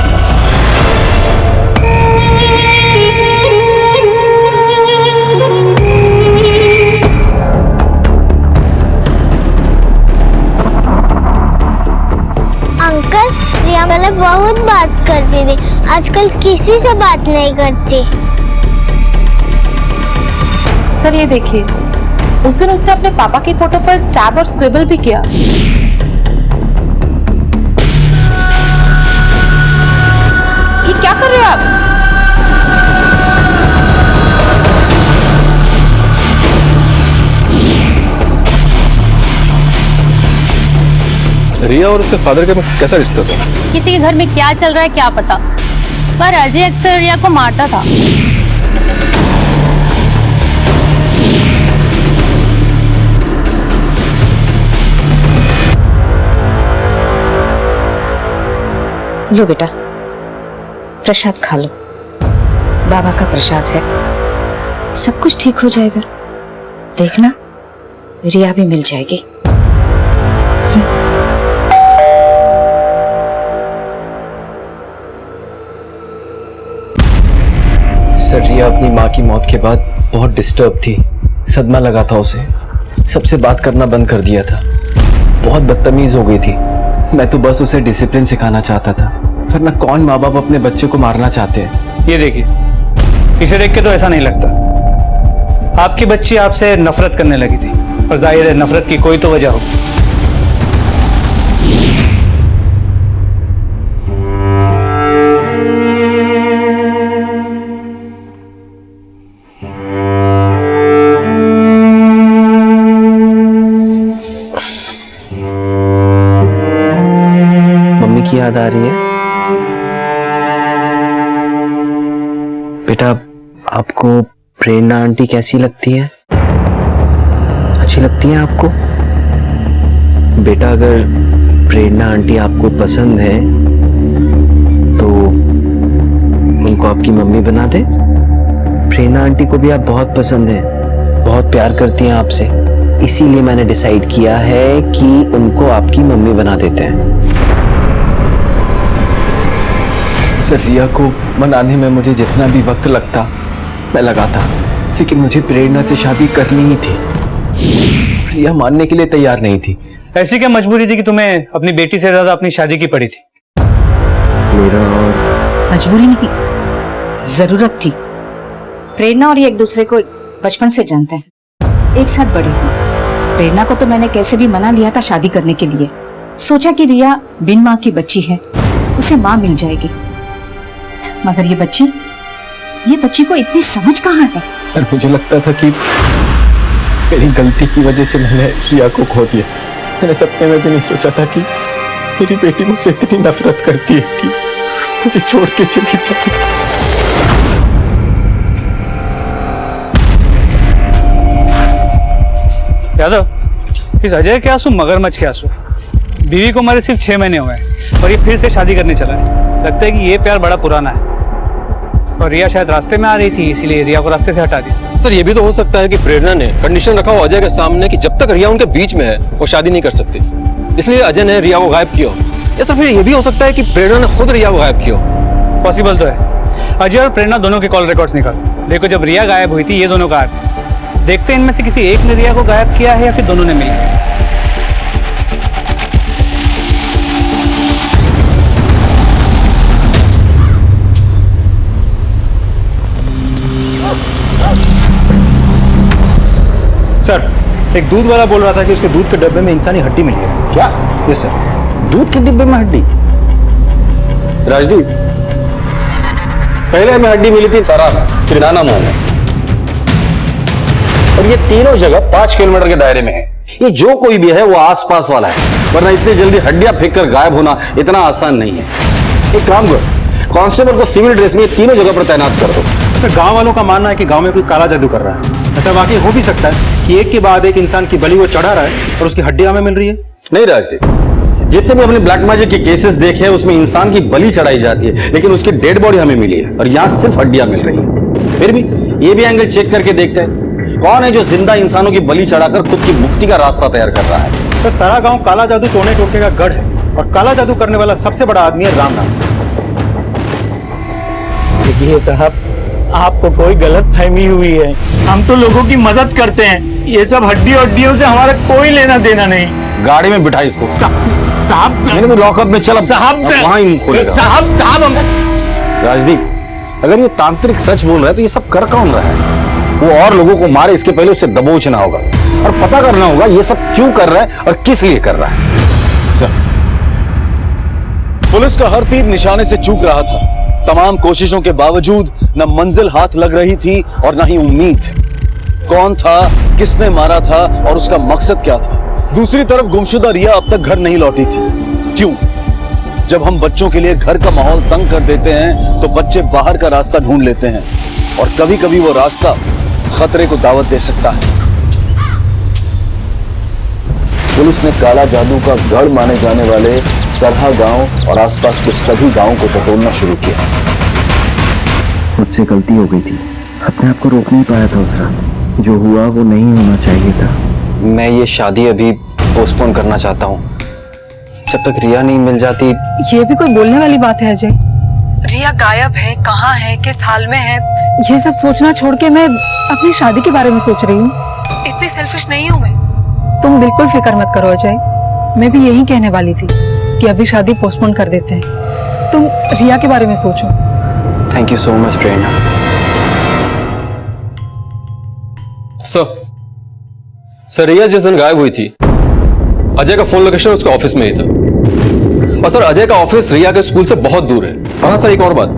Speaker 5: अंकल, रिया पहले बहुत बात करती थी, आजकल किसी से बात नहीं करती।
Speaker 13: सर ये देखिए, उस दिन उसने अपने पापा की फोटो पर स्टैब और स्क्रिबल भी किया। ये क्या कर रहे हैं आप?
Speaker 10: रिया और उसके फादर का कैसा रिश्ता था?
Speaker 2: किसी के घर में क्या चल रहा है क्या पता, पर अजय अक्सर रिया को मारता था।
Speaker 14: लो बेटा, प्रसाद खा लो। बाबा का प्रसाद है, सब कुछ ठीक हो जाएगा। देखना, रिया भी मिल जाएगी।
Speaker 12: सर, रिया अपनी माँ की मौत के बाद बहुत डिस्टर्ब थी। सदमा लगा था उसे, सबसे बात करना बंद कर दिया था, बहुत बदतमीज हो गई थी। मैं तो बस उसे डिसिप्लिन सिखाना चाहता था, वरना कौन माँ बाप अपने बच्चे को मारना चाहते हैं।
Speaker 8: ये देखिए, इसे देख के तो ऐसा नहीं लगता। आपकी बच्ची आपसे नफरत करने लगी थी, और जाहिर है नफरत की कोई तो वजह हो।
Speaker 12: मम्मी की याद आ रही है? बेटा, आपको प्रेरणा आंटी कैसी लगती है? अच्छी लगती है आपको? बेटा, अगर प्रेरणा आंटी आपको पसंद है तो उनको आपकी मम्मी बना दे। प्रेरणा आंटी को भी आप बहुत पसंद हैं, बहुत प्यार करती हैं आपसे, इसीलिए मैंने डिसाइड किया है कि उनको आपकी मम्मी बना देते हैं। सर, रिया को मनाने में मुझे जितना भी वक्त लगता मैं लगाता, लेकिन मुझे प्रेरणा से शादी करनी ही थी। रिया मानने के लिए तैयार नहीं थी।
Speaker 8: ऐसी क्या मजबूरी थी कि तुम्हें अपनी बेटी से ज्यादा अपनी शादी की पड़ी थी?
Speaker 12: मेरा
Speaker 14: मजबूरी नहीं, जरूरत थी। प्रेरणा और ये एक दूसरे को बचपन से जानते हैं, एक साथ बड़े हुए। प्रेरणा को तो मैंने कैसे भी मना लिया था शादी करने के लिए। सोचा कि रिया बिन माँ की बच्ची है, उसे माँ मिल जाएगी। मगर ये बच्ची को इतनी समझ कहाँ है?
Speaker 12: सर, मुझे लगता था कि मेरी गलती की वजह से मैंने रिया को खो दिया।
Speaker 21: मैंने सपने में भी नहीं सोचा था कि मेरी बेटी मुझसे इतनी नफरत करती है कि मुझे छोड़ के चली जाए।
Speaker 8: यादव, इस अजय के आंसू मगरमच्छ के आंसू। बीवी को मरे सिर्फ 6 महीने हुए हैं और ये फिर से शादी करने चला है। लगता है कि ये प्यार बड़ा पुराना है और रिया शायद रास्ते में आ रही थी, इसीलिए रिया को रास्ते से हटा दिया।
Speaker 10: सर ये भी तो हो सकता है कि प्रेरणा ने कंडीशन रखा हो अजय के सामने कि जब तक रिया उनके बीच में है वो शादी नहीं कर सकती, इसलिए अजय ने रिया को गायब किया। या सर फिर ये भी हो सकता है कि प्रेरणा ने खुद रिया को गायब किया।
Speaker 8: पॉसिबल तो है। अजय और प्रेरणा दोनों के कॉल रिकॉर्ड्स निकालो। देखो जब रिया गायब हुई थी ये दोनों गायब थे। देखते हैं इनमें से किसी एक ने रिया को गायब किया है या फिर दोनों ने मिलकर।
Speaker 21: सर एक दूध वाला बोल रहा था कि उसके दूध के डब्बे में इंसानी हड्डी मिल गई। क्या? Yes sir.
Speaker 22: दूध के डिब्बे में हड्डी? राजदीप, पहले हमें हड्डी मिली थी सरा में, फिर नाना मोह में, और ये तीनों जगह 5 किलोमीटर के दायरे में है। ये जो कोई भी है वो आसपास वाला है, वरना इतनी जल्दी हड्डियां फेंक कर गायब होना इतना आसान नहीं है। एक काम करो, कांस्टेबल को सिविल ड्रेस में ये तीनों जगह पर तैनात कर दो।
Speaker 21: सर गांव वालों का मानना है कि गांव में कोई काला जादू कर रहा है। ऐसा वाकई हो भी सकता है कि एक के बाद एक इंसान की बलि वो चढ़ा रहा है और उसकी हड्डियां हमें मिल रही है।
Speaker 22: नहीं राजदीप, जितने भी हमने ब्लैक मैजिक के केसेस देखे हैं उसमें इंसान की बलि चढ़ाई जाती है, लेकिन उसकी डेड बॉडी हमें मिली है और यहाँ सिर्फ हड्डियां मिल रही हैं। फिर भी ये भी एंगल चेक करके देखते हैं कौन है जो जिंदा इंसानों की बलि चढ़ाकर खुद की मुक्ति का रास्ता तैयार कर रहा है।
Speaker 21: तो सारा गांव काला जादू टोने टोटके का गढ़ है और काला जादू करने वाला सबसे बड़ा आदमी है राम नाम।
Speaker 23: देखिए साहब, आपको कोई गलत फहमी हुई है। हम तो लोगों की मदद करते हैं, ये सब हड्डियों से हमारा कोई लेना देना नहीं।
Speaker 22: गाड़ी में बिठा इसको।
Speaker 23: साहब
Speaker 22: मैंने तो लॉकअप में चला
Speaker 23: साहब,
Speaker 22: वहां ही खोलेगा।
Speaker 23: साहब
Speaker 22: राजदीप, अगर ये तांत्रिक सच बोल रहा है तो ये सब कर कौन रहा है? वो और लोगों को मारे इसके पहले उसे दबोचना होगा और पता करना होगा ये सब क्यों कर रहा है और किस लिए कर रहा है।
Speaker 1: सर, पुलिस का हर तीर निशाने से चूक रहा था। तमाम कोशिशों के बावजूद न मंजिल हाथ लग रही थी और न ही उम्मीद। कौन था, किसने मारा था और उसका मकसद क्या था? दूसरी तरफ गुमशुदा रिया अब तक घर नहीं लौटी थी। क्यों? जब हम बच्चों के लिए घर का माहौल तंग कर देते हैं तो बच्चे बाहर का रास्ता ढूंढ लेते हैं और कभी कभी वो रास्ता खतरे को दावत दे सकता है।
Speaker 21: पुलिस ने काला जादू का गढ़ माने जाने वाले सरहा गांव और आसपास के सभी गांवों को टटोलना शुरू किया।
Speaker 12: मुझसे गलती हो गई थी, अपने आप को रोक नहीं पाया था उसरा। जो हुआ वो नहीं होना चाहिए था। मैं ये शादी अभी पोस्टपोन करना चाहता हूँ, जब तक रिया नहीं मिल जाती।
Speaker 14: ये भी कोई बोलने वाली बात है अजय? रिया गायब है, कहाँ है, किस हाल में है, ये सब सोचना छोड़ के मैं अपनी शादी के बारे में सोच रही हूँ। इतनी सेल्फिश नहीं हूँ मैं। तुम बिल्कुल फिक्र मत करो अजय, मैं भी यही कहने वाली थी कि अभी शादी पोस्टपोन कर देते हैं। तुम रिया के बारे में सोचो।
Speaker 12: Thank you so much Prerna.
Speaker 10: Sir Riya जिस दिन गायब हुई थी अजय का फोन लोकेशन उसके ऑफिस में ही था। और सर अजय का ऑफिस रिया के स्कूल से बहुत दूर है। और हाँ सर एक और बात,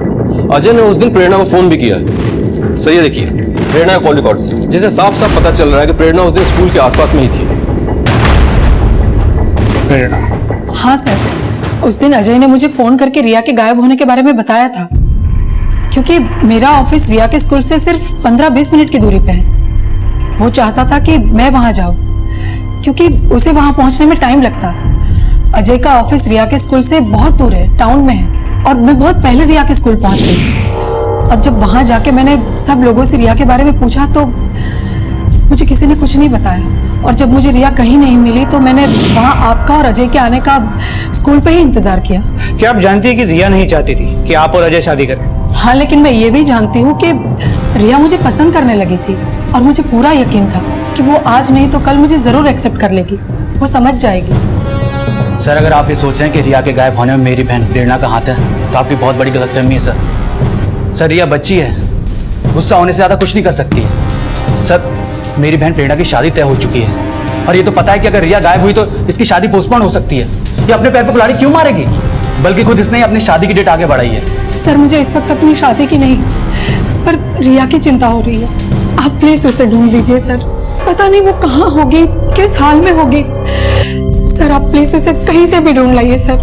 Speaker 10: अजय ने उस दिन प्रेरणा को फोन भी किया है। सर ये देखिए प्रेरणा का कॉल रिकॉर्ड से, जिसे साफ साफ पता चल रहा है कि प्रेरणा उस दिन स्कूल के आसपास में ही थी।
Speaker 8: प्रेरणा?
Speaker 14: हाँ सर, उस दिन अजय ने मुझे फोन करके रिया के गायब होने के बारे में बताया था, क्योंकि मेरा ऑफिस रिया के स्कूल से सिर्फ 15-20 मिनट की दूरी पे है। वो चाहता था कि मैं वहां जाऊं, क्योंकि उसे वहां पहुंचने में टाइम लगता है। अजय का ऑफिस रिया के स्कूल से बहुत दूर है, टाउन में है, और मैं बहुत पहले रिया के स्कूल पहुंच गई। और जब वहां जाके मैंने सब लोगों से रिया के बारे में पूछा तो मुझे किसी ने कुछ नहीं बताया। और जब मुझे रिया कहीं नहीं मिली तो मैंने वहां आपका और अजय के आने का स्कूल पे ही इंतजार किया।
Speaker 8: क्या आप जानती है कि रिया नहीं चाहती थी कि आप और अजय शादी करें?
Speaker 14: हाँ, लेकिन मैं ये भी जानती हूँ कि रिया मुझे पसंद करने लगी थी और मुझे पूरा यकीन था कि वो आज नहीं तो कल मुझे जरूर एक्सेप्ट कर लेगी, वो समझ जाएगी।
Speaker 3: सर अगर आप ये सोच रहे हैं कि रिया के गायब होने में मेरी बहन प्रेरणा का हाथ है तो आपकी बहुत बड़ी गलतफहमी है सर। रिया बच्ची है, गुस्सा होने से ज़्यादा कुछ नहीं कर सकती है। सर मेरी बहन प्रेरणा की शादी तय हो चुकी है और ये तो पता है कि अगर रिया गायब हुई तो इसकी शादी पोस्टपोन हो सकती है। ये अपने पैर पर कुल्हाड़ी क्यों मारेगी? बल्कि खुद इसने अपनी शादी की डेट आगे बढ़ाई है।
Speaker 14: सर मुझे इस वक्त अपनी शादी की नहीं पर रिया की चिंता हो रही है। आप प्लीज उसे ढूंढ लीजिए सर, पता नहीं वो कहाँ होगी, किस हाल में होगी।
Speaker 7: सर आप प्लीज उसे कहीं से भी ढूंढ लाइए सर।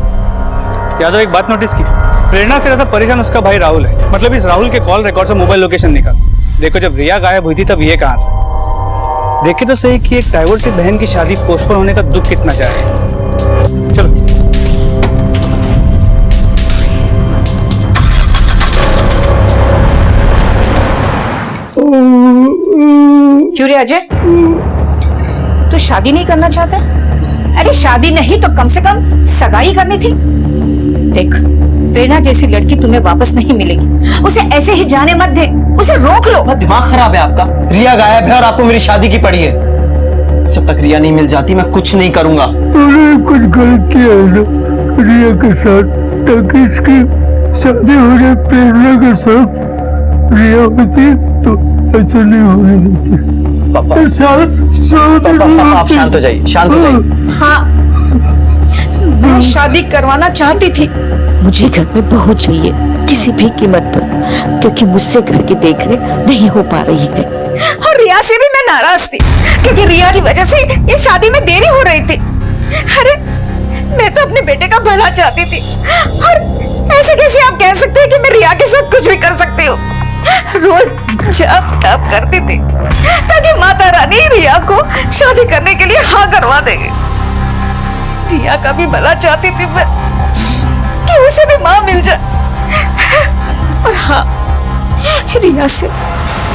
Speaker 8: यादव एक बात नोटिस की, प्रेरणा से ज्यादा परेशान उसका भाई राहुल है। मतलब इस राहुल के कॉल रिकॉर्ड से मोबाइल लोकेशन निकाल। देखो जब रिया गायब हुई थी तब ये कहाँ था। देखे तो सही कि एक डाइवोर्सी बहन की शादी पोस्टपोन होने का दुख कितना जायज है। चलो
Speaker 14: क्यों रे अजय, तू शादी नहीं करना चाहता? अरे शादी नहीं तो कम से कम सगाई करनी थी। देख प्रेरणा जैसी लड़की तुम्हें वापस नहीं मिलेगी, उसे ऐसे ही जाने मत दे, उसे रोक लो।
Speaker 12: दिमाग खराब है आपका? रिया गायब है और आपको मेरी शादी की पड़ी है। जब तक रिया नहीं मिल जाती मैं कुछ नहीं करूंगा।
Speaker 23: तूने कुछ गलत किया है ना रिया के साथ, ताकि इसकी शादी हो जाए प्रेरणा के साथ। रिया होती तो ऐसा नहीं होने देती।
Speaker 12: पापा आप शांत हो जाइए, शांत हो जाइए।
Speaker 14: हाँ मैं शादी करवाना चाहती थी।
Speaker 4: मुझे घर में बहू चाहिए किसी भी कीमत पर, क्योंकि मुझसे घर की देखरेख नहीं हो पा रही है।
Speaker 14: और रिया से भी मैं नाराज थी, क्योंकि रिया की वजह से ये शादी में देरी हो रही थी। अरे मैं तो अपने बेटे का भला चाहती थी, और ऐसे कैसे आप कह सकते हैं कि मैं रिया के साथ कुछ भी कर सकती हूँ? रोज जब तब करती थी ताकि माता रानी रिया को शादी करने के लिए हाँ करवा देगी। रिया का भी भला चाहती थी मैं, कि उसे भी माँ मिल जाए। और हाँ, रिया सिर्फ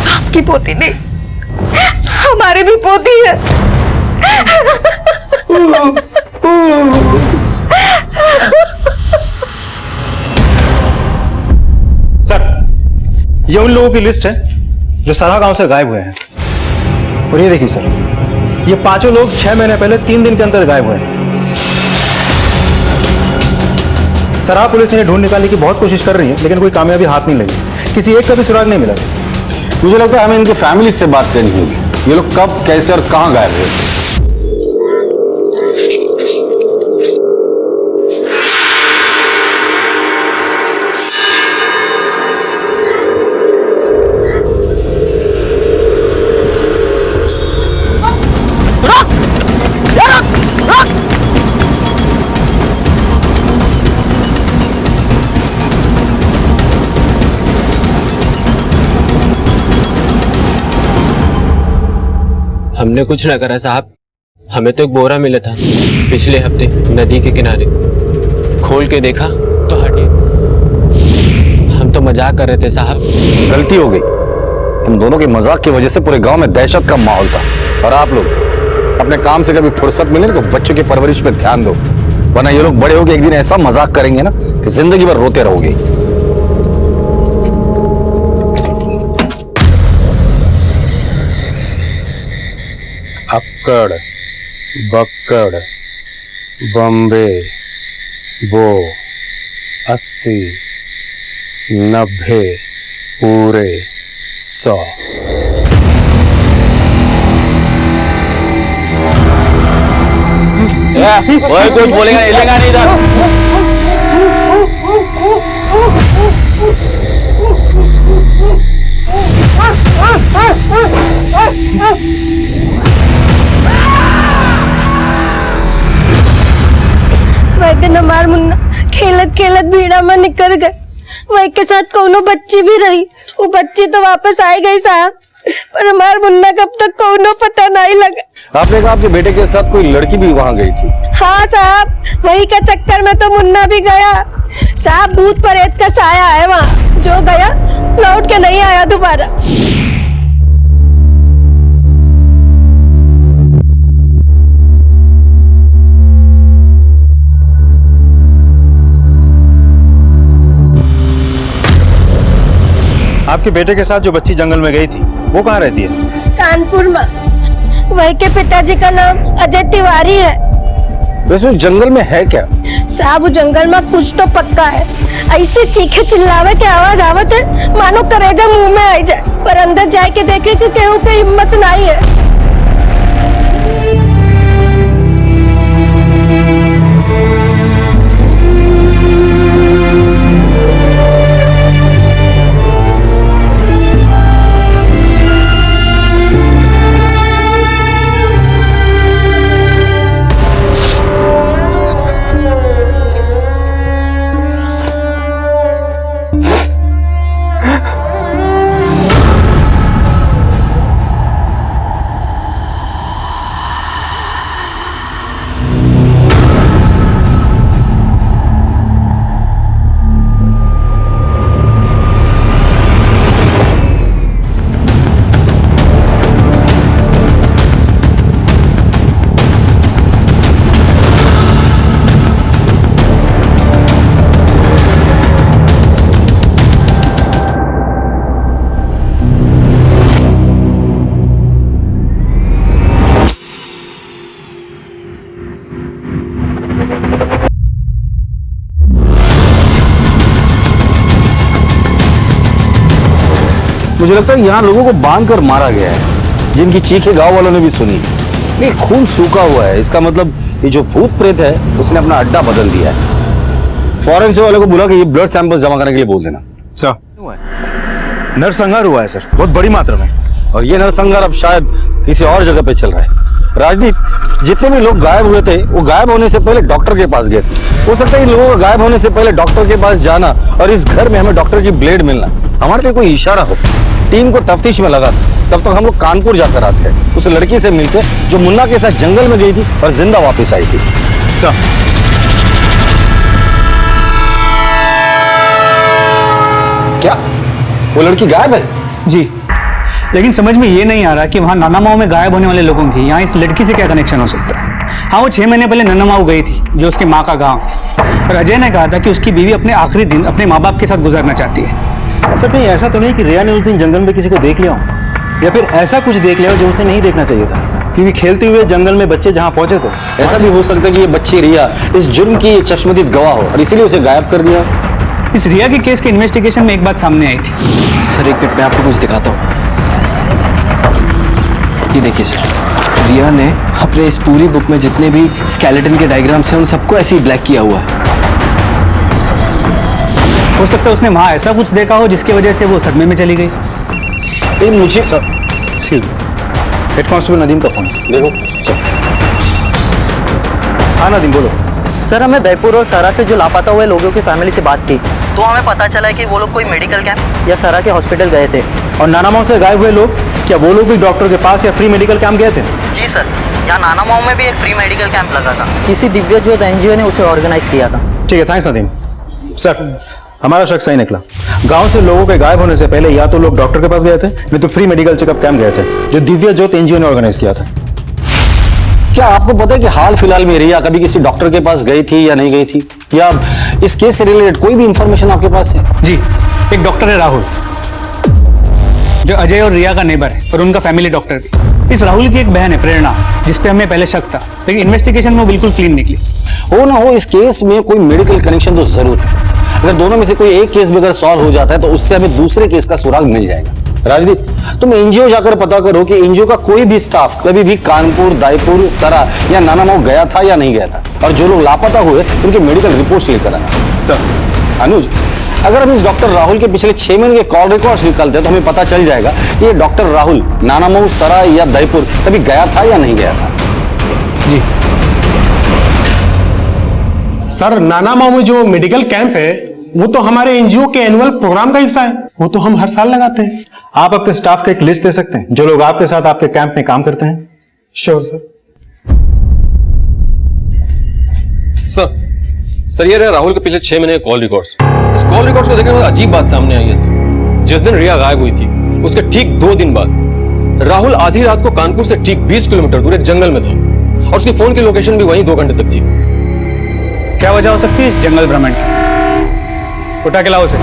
Speaker 14: आपकी पोती नहीं, हमारी भी पोती है।
Speaker 21: सर ये उन लोगों की लिस्ट है जो सरा गांव से गायब हुए हैं। और ये देखिए सर, ये पांचों लोग 6 महीने पहले 3 दिन के अंदर गायब हुए हैं। सरा पुलिस ने ढूंढ निकालने की बहुत कोशिश कर रही है, लेकिन कोई कामयाबी हाथ नहीं लगी। किसी एक का भी सुराग नहीं मिला।
Speaker 22: मुझे लगता है हमें इनकी फैमिली से बात करनी होगी। ये लोग कब, कैसे और कहां गायब हुए।
Speaker 12: हमने कुछ ना करा साहब, हमें तो एक बोरा मिला था पिछले हफ्ते नदी के किनारे। खोल के देखा तो हड्डी। हम तो मजाक कर रहे थे साहब।
Speaker 22: गलती हो गई। तुम दोनों के मजाक की वजह से पूरे गांव में दहशत का माहौल था। और आप लोग अपने काम से कभी फुर्सत मिले तो बच्चों की परवरिश पे ध्यान दो, वरना ये लोग बड़े होकर एक दिन ऐसा मजाक करेंगे ना कि जिंदगी भर रोते रहोगे।
Speaker 21: अक्कड़ बक्कड़ बम्बे बो 80 90 पूरे 100।
Speaker 22: कोई कुछ बोलेगा नहीं, लेगा नहीं इधर।
Speaker 5: वही दिन हमार मुन्ना खेलत खेलत भीड़ा में निकल गए। वही के साथ कोनो बच्ची भी रही। वो बच्ची तो वापस आई गई साहब, पर हमार मुन्ना कब तक कोनो पता नहीं लगा।
Speaker 22: आपने कहा आपके बेटे के साथ कोई लड़की भी वहां गई थी?
Speaker 5: हाँ साहब, वही के चक्कर में तो मुन्ना भी गया साहब। भूत प्रेत का साया है वहाँ, जो गया लौट के नहीं आया दोबारा।
Speaker 21: आपके बेटे के साथ जो बच्ची जंगल में गई थी वो कहाँ रहती है?
Speaker 5: कानपुर में। वही के पिताजी का नाम अजय तिवारी है।
Speaker 22: वैसे जंगल में है क्या?
Speaker 5: साहब जंगल में कुछ तो पक्का है। ऐसे चीखे चिल्लावे के आवाज आवत है मानो करेजा मुंह में आई जाए, पर अंदर जाए के देखे कि केहू की हिम्मत नहीं है।
Speaker 22: मुझे लगता है यहाँ लोगों को बांध कर मारा गया है, जिनकी चीखें गांव वालों ने भी सुनी। ये खून सूखा हुआ है, इसका मतलब ये जो भूत प्रेत है उसने अपना अड्डा बदल दिया है। फॉरेंसिक वाले को बोला कि ये ब्लड सैंपल्स जमा करने के लिए बोल देना।
Speaker 21: सर, नरसंहार हुआ है सर, बहुत बड़ी मात्रा में,
Speaker 22: और ये नरसंहार अब शायद किसी और जगह पे चल रहा है। राजदीप, जितने भी लोग गायब हुए थे वो गायब होने से पहले डॉक्टर के पास गए थे। हो सकता है इन लोगों का गायब होने से पहले डॉक्टर के पास जाना और इस घर में हमें डॉक्टर की ब्लेड मिलना हमारे लिए कोई इशारा हो। टीम को तफ्तीश में लगा, तब तक हम लोग कानपुर जाकर आते हैं उस लड़की से मिलते जो मुन्ना के साथ जंगल में गई थी और जिंदा वापस आई थी। क्या वो लड़की गायब है?
Speaker 8: जी, लेकिन समझ में ये नहीं आ रहा कि वहाँ नानामाओ में गायब होने वाले लोगों की यहाँ इस लड़की से क्या कनेक्शन हो सकता है। हाँ, वो 6 महीने पहले नानामाओ गई थी, जो उसकी माँ का गांव, और अजय ने कहा था कि उसकी बीवी अपने आखिरी दिन अपने माँ बाप के साथ गुजारना चाहती है।
Speaker 21: सर नहीं, ऐसा तो नहीं कि रिया ने उस दिन जंगल में किसी को देख लिया हो, या फिर ऐसा कुछ देख लिया हो जो उसे नहीं देखना चाहिए था, क्योंकि खेलते हुए जंगल में बच्चे जहाँ पहुंचे थे।
Speaker 22: ऐसा भी हो सकता है कि ये बच्ची रिया इस जुर्म की एक चश्मदीद गवाह हो और इसीलिए उसे गायब कर दिया।
Speaker 8: इस रिया के केस के इन्वेस्टिगेशन में एक बात सामने आई थी।
Speaker 12: सर एक मिनट, मैं आपको कुछ दिखाता हूँ। ये देखिए सर, रिया ने अपने इस पूरी बुक में जितने भी स्केलेटन के डायग्राम्स हैं उन सबको ऐसे ही ब्लैक किया हुआ है।
Speaker 8: हो सकता है उसने वहाँ ऐसा कुछ देखा हो जिसकी वजह से वो सदमे में चली गई।
Speaker 21: मुझे सर, हेड कांस्टेबल नदीम का फोन देखो सर। हाँ नदीम बोलो।
Speaker 11: सर, हमें दयपुर और सरा से जो लापता हुए लोगों की फैमिली से बात की तो हमें पता चला है कि वो लोग कोई मेडिकल कैंप या सरा के हॉस्पिटल गए थे।
Speaker 21: और नानामाओ से गायब हुए लोग, क्या वो लोग भी डॉक्टर के पास या फ्री मेडिकल कैंप गए थे?
Speaker 11: जी सर, यहाँ नानामाओ में भी एक फ्री मेडिकल कैंप लगा था, किसी दिव्य ज्योत एनजीओ ने उसे ऑर्गेनाइज किया था।
Speaker 21: ठीक है, थैंक्स नदीम। सर हमारा शक सही निकला, गांव से लोगों के गायब होने से पहले या तो लोग डॉक्टर के पास गए थे नहीं तो फ्री मेडिकल चेकअप कैंप गए थे, जो दिव्य ज्योत एनजीओ ने ऑर्गेनाइज किया था।
Speaker 22: क्या आपको पता है कि हाल फिलहाल में रिया कभी किसी डॉक्टर के पास गई थी या नहीं गई थी, या इस केस से रिलेटेड कोई भी इंफॉर्मेशन आपके पास है?
Speaker 8: जी, एक डॉक्टर है राहुल, जो अजय और रिया का नेबर है और उनका फैमिली डॉक्टर भी। इस राहुल की एक बहन है प्रेरणा, जिसपे हमें पहले शक था, लेकिन इन्वेस्टिगेशन में वो बिल्कुल क्लीन निकली।
Speaker 22: हो ना हो, इस केस में कोई मेडिकल कनेक्शन तो जरूर है। अगर दोनों में से कोई एक केस भी अगर सॉल्व हो जाता है तो उससे हमें दूसरे केस का सुराग मिल जाएगा। राजदीप, तुम एनजीओ जाकर पता करो कि एनजीओ का कोई भी स्टाफ कभी भी कानपुर, दायपुर, सरा या नानामाओ गया था या नहीं गया था, और जो लोग लापता हुए उनके मेडिकल रिपोर्ट्स लेकर आना। सर अनुज, अगर हम इस डॉक्टर राहुल के पिछले 6 महीने के कॉल रिकॉर्ड्स निकालते हैं तो हमें पता चल जाएगा कि ये डॉक्टर राहुल नानामाओ, सरा या दयपुर कभी गया था या नहीं गया था।
Speaker 8: जी
Speaker 16: सर, नानामाओ में जो मेडिकल कैंप है वो तो हमारे एनजीओ के एनुअल प्रोग्राम का हिस्सा है, वो तो हम हर साल लगाते हैं।
Speaker 21: आप आपके स्टाफ का एक लिस्ट दे सकते हैं जो लोग आपके साथ आपके कैंप में काम करते हैं?
Speaker 16: Sure sir.
Speaker 10: सर ये रहे राहुल के पिछले 6 महीने के कॉल रिकॉर्ड्स। इस कॉल रिकॉर्ड्स को देखने के बाद अजीब बात सामने आई है सर। जिस दिन रिया गायब हुई थी उसके ठीक 2 दिन बाद राहुल आधी रात को कानपुर से ठीक 20 किलोमीटर दूर एक जंगल में था, और उसकी फोन की लोकेशन भी वहीं 2 घंटे तक थी।
Speaker 8: क्या वजह हो सकती है इस जंगल भ्रमण की? उठा के लाओ उसे।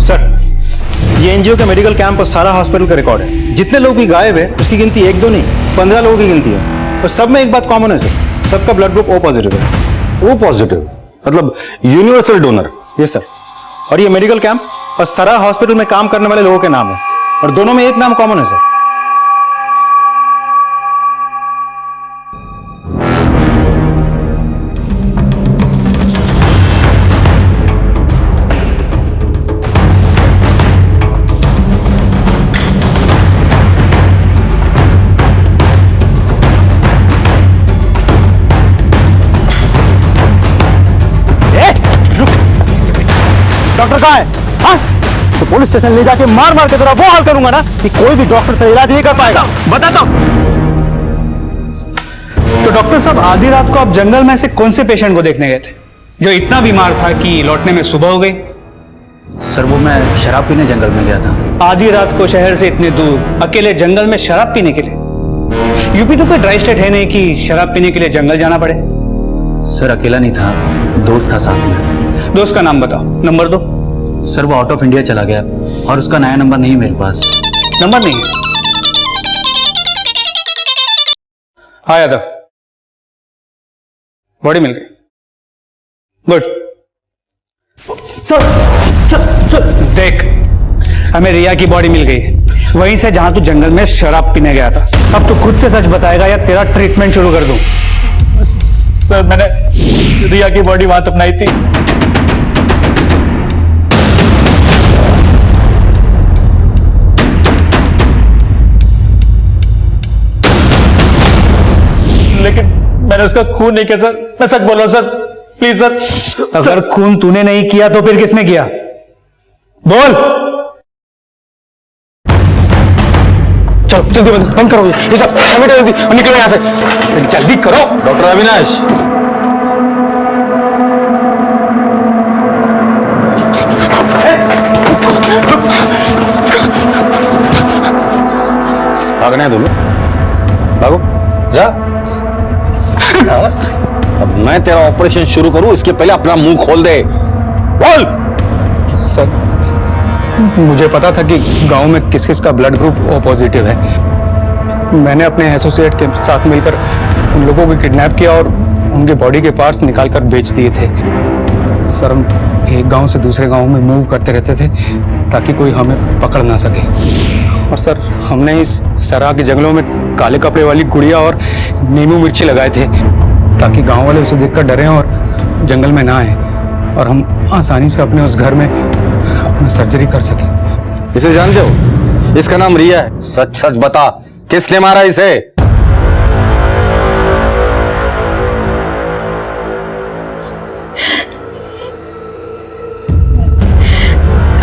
Speaker 21: सर, ये एनजीओ के मेडिकल कैंप और सारा हॉस्पिटल का रिकॉर्ड है। जितने लोग भी गायब है उसकी गिनती 1-2 नहीं 15 लोगों की गिनती है, और सब में एक बात कॉमन है सर, सबका ब्लड ग्रुप O पॉजिटिव है।
Speaker 22: O पॉजिटिव मतलब यूनिवर्सल डोनर?
Speaker 21: Yes sir. और ये मेडिकल कैंप और सारा हॉस्पिटल में काम करने वाले लोगों के नाम है, और दोनों में एक नाम कॉमन है सर।
Speaker 20: डॉक्टर कहाँ है? हाँ? तो पुलिस स्टेशन ले जाके मार मार के तेरा वो हाल करूंगा ना कि कोई भी डॉक्टर तेरा इलाज नहीं कर पाएगा।
Speaker 8: बताता हूं। तो डॉक्टर साहब, आधी रात को आप जंगल में से कौन से पेशेंट को देखने गए थे जो इतना बीमार था कि लौटने में सुबह हो गई?
Speaker 3: सर वो मैं शराब पीने जंगल में गया था।
Speaker 8: आधी रात को शहर से इतने दूर अकेले जंगल में शराब पीने के लिए? यूपी तो कोई ड्राई स्टेट है नहीं कि शराब पीने के लिए जंगल जाना पड़े।
Speaker 3: सर अकेला नहीं था, दोस्त था साथ में।
Speaker 8: दोस्त का नाम बताओ, नंबर दो।
Speaker 3: सर वो आउट ऑफ इंडिया चला गया और उसका नया नंबर नहीं है मेरे पास।
Speaker 8: नंबर नहीं? हाँ यादव, बॉडी मिल गई। गुड। सर सर सर देख, हमें रिया की बॉडी मिल गई, वहीं से जहां तू जंगल में शराब पीने गया था। अब तू खुद से सच बताएगा या तेरा ट्रीटमेंट शुरू कर दूं?
Speaker 15: सर मैंने रिया की बॉडी वहां अपनाई थी। लेकिन मैंने उसका खून नहीं किया सर, मैं सच बोल रहा हूं सर, प्लीज सर।
Speaker 8: अगर खून तूने नहीं किया तो फिर किसने किया? बोल।
Speaker 22: चलो जल्दी बंद करो ये सब, समेटो जल्दी और निकलो यहाँ से, जल्दी करो। डॉक्टर अविनाश, भागना है तुम्हें, भागो जा। अब मैं तेरा ऑपरेशन शुरू करूं इसके पहले अपना मुंह खोल दे, बोल।
Speaker 16: सर मुझे पता था कि गांव में किस किस का ब्लड ग्रुप ओ पॉजिटिव है। मैंने अपने एसोसिएट के साथ मिलकर उन लोगों को किडनैप किया और उनके बॉडी के पार्ट्स निकालकर बेच दिए थे। सर हम एक गांव से दूसरे गांव में मूव करते रहते थे ताकि कोई हमें पकड़ ना सके। और सर हमने इस सरा के जंगलों में काले कपड़े वाली गुड़िया और नींबू मिर्ची लगाए थे ताकि गांव वाले उसे देखकर डरें और जंगल में ना आए और हम आसानी से अपने उस घर में अपना सर्जरी कर सके।
Speaker 22: इसे जानते हो? इसका नाम रिया है। सच सच बता, किसने मारा इसे?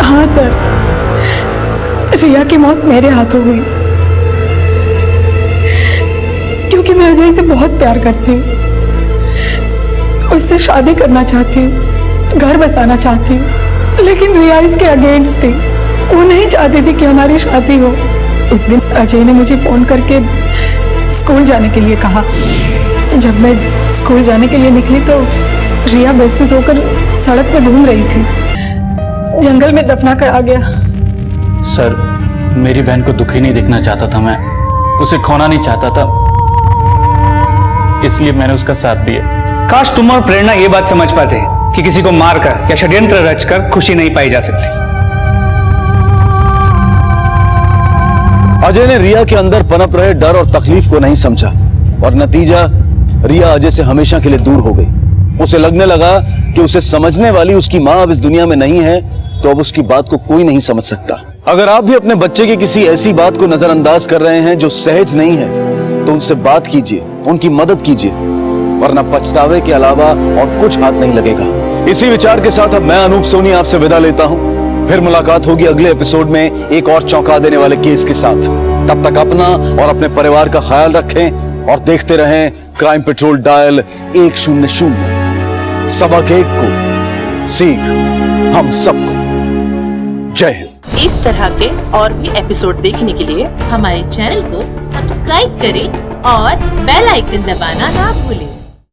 Speaker 7: हाँ सर, रिया की मौत मेरे हाथों हुई क्योंकि मैं अजय से बहुत प्यार करती हूँ, उससे शादी करना चाहती हूँ, घर बसाना चाहती हूँ, लेकिन रिया इसके अगेंस्ट थी। वो नहीं चाहती थी कि हमारी शादी हो। उस दिन अजय ने मुझे फोन करके स्कूल जाने के लिए कहा। जब मैं स्कूल जाने के लिए निकली तो रिया बेसुध होकर सड़क पे घूम रही थी। जंगल में दफना कर आ गया।
Speaker 3: सर मेरी बहन को दुखी नहीं देखना चाहता था, मैं उसे खोना नहीं चाहता था, इसलिए मैंने उसका साथ दिया।
Speaker 8: काश तुम और प्रेरणा ये बात समझ पाते कि किसी को मारकर या षड्यंत्र रचकर खुशी नहीं पाई जा सकती।
Speaker 1: अजय ने रिया के अंदर पनप रहे डर और तकलीफ को नहीं समझा और नतीजा रिया अजय से हमेशा के लिए दूर हो गई। उसे लगने लगा कि उसे समझने वाली उसकी मां अब इस दुनिया में नहीं है, तो अब उसकी बात को कोई नहीं समझ सकता। अगर आप भी अपने बच्चे की किसी ऐसी बात को नजरअंदाज कर रहे हैं जो सहज नहीं है, तो उनसे बात कीजिए, उनकी मदद कीजिए, वरना पछतावे के अलावा और कुछ हाथ नहीं लगेगा। इसी विचार के साथ अब मैं अनूप सोनी आपसे विदा लेता हूं। फिर मुलाकात होगी अगले एपिसोड में एक और चौंका देने वाले केस के साथ। तब तक अपना और अपने परिवार का ख्याल रखें और देखते रहें क्राइम पेट्रोल डायल 100। सबक एक को सीख हम सबको। जय हिंद।
Speaker 17: इस तरह के और भी एपिसोड देखने के लिए हमारे चैनल को सब्सक्राइब करें और बेल आइकन दबाना ना भूलें।